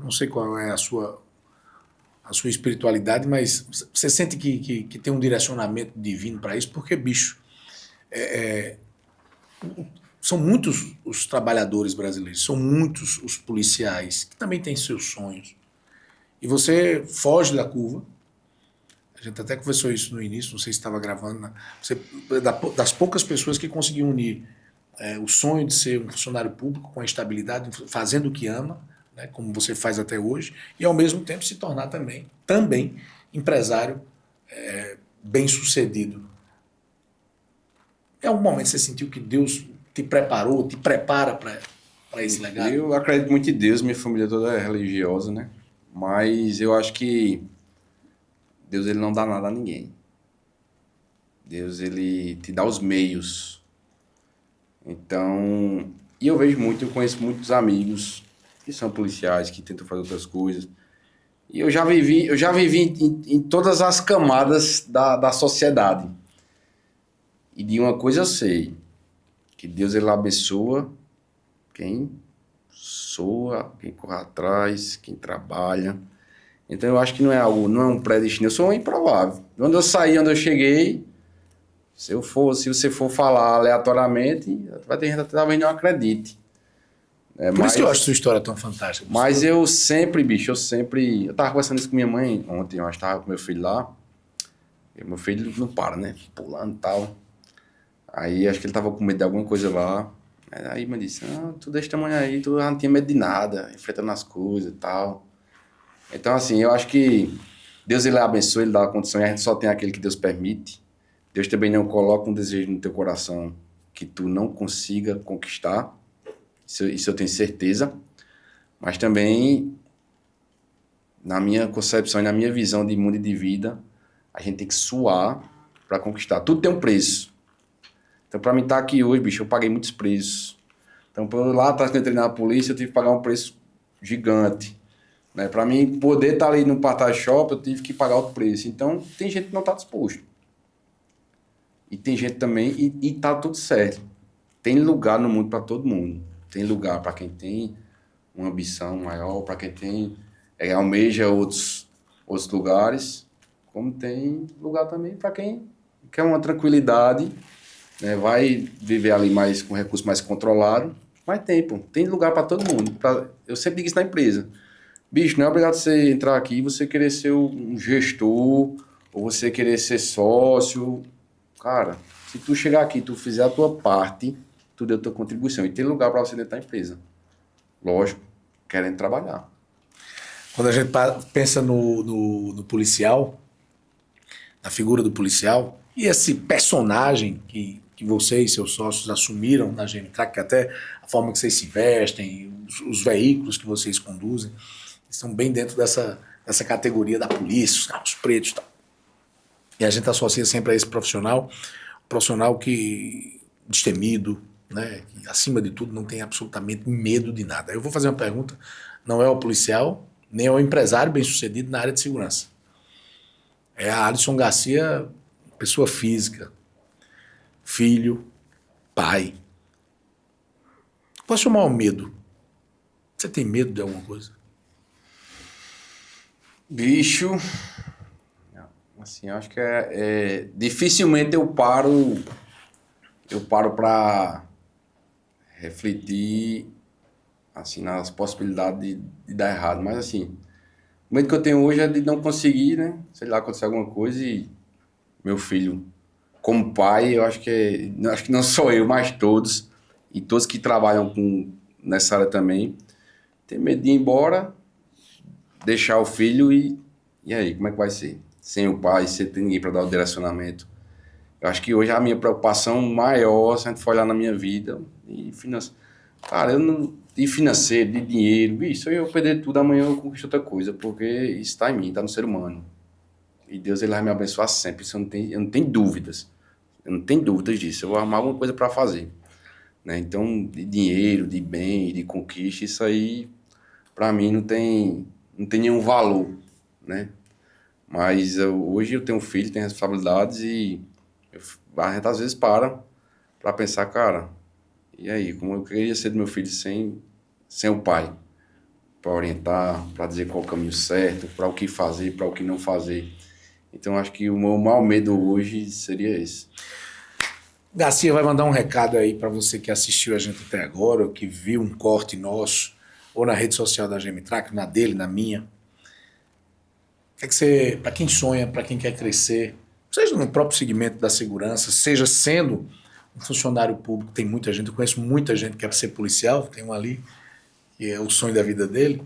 não sei qual é a sua espiritualidade, mas você sente que tem um direcionamento divino para isso? Porque, bicho, são muitos os trabalhadores brasileiros, são muitos os policiais que também têm seus sonhos. E você foge da curva. A gente até conversou isso no início, não sei se estava gravando. Né? Você das poucas pessoas que conseguiam unir o sonho de ser um funcionário público com a estabilidade, fazendo o que ama, né, como você faz até hoje, e ao mesmo tempo se tornar também empresário bem-sucedido. Em algum momento você sentiu que Deus te preparou, te prepara para esse legado? Eu acredito muito em Deus, minha família toda é religiosa, né? Mas eu acho que Deus ele não dá nada a ninguém. Deus ele te dá os meios. Então, e eu conheço muitos amigos que são policiais, que tentam fazer outras coisas. E eu já vivi em todas as camadas da sociedade. E de uma coisa eu sei, que Deus ele abençoa quem soa, quem corre atrás, quem trabalha. Então eu acho que não é um predestino, eu sou um improvável. Onde eu saí, onde eu cheguei, se você for falar aleatoriamente, vai ter gente que talvez não acredite. Por isso que eu acho sua história tão fantástica. Mas eu sempre, bicho, eu tava conversando isso com minha mãe ontem, eu acho que tava com meu filho lá. E meu filho não para, né? Pulando e tal. Aí acho que ele tava com medo de alguma coisa lá. Aí me disse, tu desse tamanho aí, tu não tinha medo de nada, enfrentando as coisas e tal. Então, assim, eu acho que Deus, ele abençoa, ele dá a condição, e a gente só tem aquele que Deus permite. Deus também não coloca um desejo no teu coração que tu não consiga conquistar. Isso eu tenho certeza. Mas também, na minha concepção e na minha visão de mundo e de vida, a gente tem que suar para conquistar. Tudo tem um preço. Então, para mim estar aqui hoje, bicho, eu paguei muitos preços. Então, lá atrás, quando eu entrei na polícia, eu tive que pagar um preço gigante. Né? Para mim poder estar ali no Partage Shop, eu tive que pagar outro preço. Então, tem gente que não está disposto. E tem gente também, e tá tudo certo. Tem lugar no mundo para todo mundo. Tem lugar para quem tem uma ambição maior, para quem tem almeja outros lugares, como tem lugar também para quem quer uma tranquilidade, né? Vai viver ali mais com recurso mais controlado, mas tem lugar para todo mundo. Eu sempre digo isso na empresa. Bicho, não é obrigado você entrar aqui e você querer ser um gestor, ou você querer ser sócio. Cara, se tu chegar aqui, tu fizer a tua parte, tu deu a tua contribuição. E tem lugar para você dentro da empresa. Lógico, querendo trabalhar. Quando a gente pensa no policial, na figura do policial, e esse personagem que você e seus sócios assumiram na GMTRAC, que até a forma que vocês se vestem, os veículos que vocês conduzem, estão bem dentro dessa categoria da polícia, os carros pretos e tal. E a gente associa sempre a esse profissional que destemido, né, que acima de tudo não tem absolutamente medo de nada. Eu vou fazer uma pergunta, não é ao policial, nem ao empresário bem-sucedido na área de segurança. É a Alisson Garcia, pessoa física, filho, pai. Posso chamar o medo? Você tem medo de alguma coisa? Bicho, assim, eu acho que dificilmente eu paro para refletir assim nas possibilidades de dar errado, mas assim, o medo que eu tenho hoje é de não conseguir, né? Sei lá, acontecer alguma coisa e meu filho, como pai, eu acho que não só eu, mas todos e todos que trabalham nessa área também, tem medo de ir embora, deixar o filho e aí, como é que vai ser? Sem o pai, sem ter ninguém para dar o direcionamento. Eu acho que hoje a minha preocupação maior, se a gente for olhar na minha vida, cara, de financeiro, de dinheiro, se eu perder tudo, amanhã eu conquisto outra coisa, porque isso está em mim, está no ser humano. E Deus, ele vai me abençoar sempre, isso eu não tenho dúvidas. Eu não tenho dúvidas disso, eu vou arrumar alguma coisa para fazer. Né? Então, de dinheiro, de bem, de conquista, isso aí, para mim, não tem nenhum valor, né? Mas hoje eu tenho um filho, tenho responsabilidades e a gente às vezes para pensar, cara, e aí, como eu queria ser do meu filho sem o pai, para orientar, para dizer qual é o caminho certo, para o que fazer, para o que não fazer. Então acho que o meu maior medo hoje seria esse. Garcia vai mandar um recado aí para você que assistiu a gente até agora, ou que viu um corte nosso, ou na rede social da GMTRAC, na dele, na minha. É que você, para quem sonha, para quem quer crescer, seja no próprio segmento da segurança, seja sendo um funcionário público, tem muita gente, eu conheço muita gente que quer ser policial, tem um ali, que é o sonho da vida dele,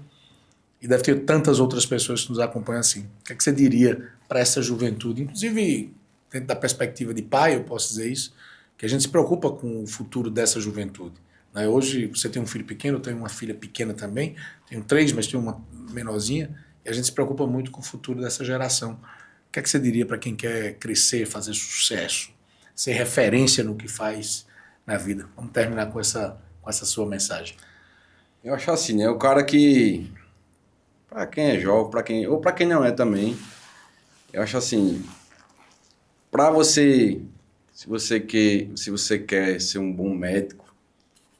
e deve ter tantas outras pessoas que nos acompanham assim. O que é que você diria para essa juventude? Inclusive, dentro da perspectiva de pai, eu posso dizer isso, que a gente se preocupa com o futuro dessa juventude. Né? Hoje, você tem um filho pequeno, eu tenho uma filha pequena também, tenho 3, mas tenho uma menorzinha, e a gente se preocupa muito com o futuro dessa geração. O que é que você diria para quem quer crescer, fazer sucesso, ser referência no que faz na vida? Vamos terminar com essa sua mensagem. Eu acho assim, né? O cara que, para quem é jovem, ou para quem não é também, eu acho assim, para você, se você quer ser um bom médico,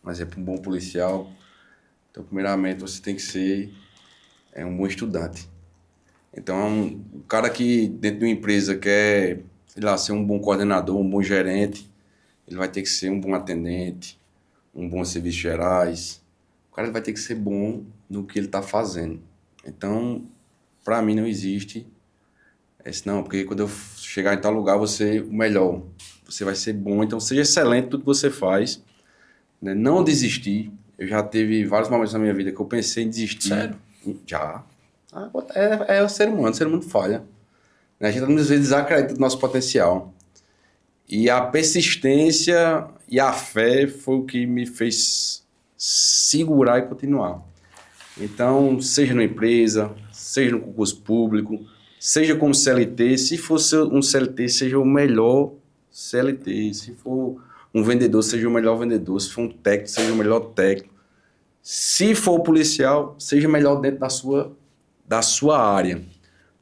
por exemplo, um bom policial, então primeiramente você tem que ser um bom estudante. Então, o cara que dentro de uma empresa quer, sei lá, ser um bom coordenador, um bom gerente, ele vai ter que ser um bom atendente, um bom serviços gerais, o cara vai ter que ser bom no que ele está fazendo. Então, para mim não existe esse não, porque quando eu chegar em tal lugar, você o melhor. Você vai ser bom, então seja excelente em tudo que você faz. Né? Não desistir. Eu já teve vários momentos na minha vida que eu pensei em desistir. Sério? Já. É o ser humano falha. A gente às vezes desacredita do nosso potencial. E a persistência e a fé foi o que me fez segurar e continuar. Então, seja numa empresa, seja no concurso público, seja como CLT, se for um CLT, seja o melhor CLT. Se for um vendedor, seja o melhor vendedor. Se for um técnico, seja o melhor técnico. Se for policial, seja o melhor dentro da sua área.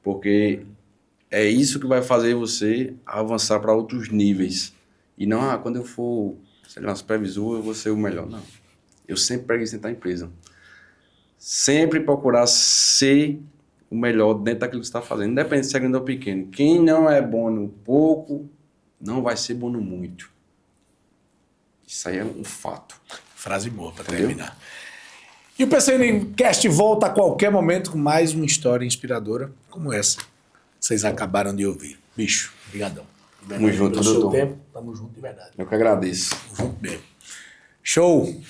Porque é isso que vai fazer você avançar para outros níveis. E não, quando eu for, sei lá, supervisor, eu vou ser o melhor. Não. Eu sempre prego isso dentro da empresa. Sempre procurar ser o melhor dentro daquilo que você está fazendo, independente se é grande ou pequeno. Quem não é bom no pouco, não vai ser bom no muito. Isso aí é um fato. Frase boa para terminar. E o PCNcast volta a qualquer momento com mais uma história inspiradora como essa. Vocês acabaram de ouvir. Bicho, brigadão. Tamo junto, doutor. Tamo junto de verdade. Eu que agradeço. Tamo junto mesmo. Show!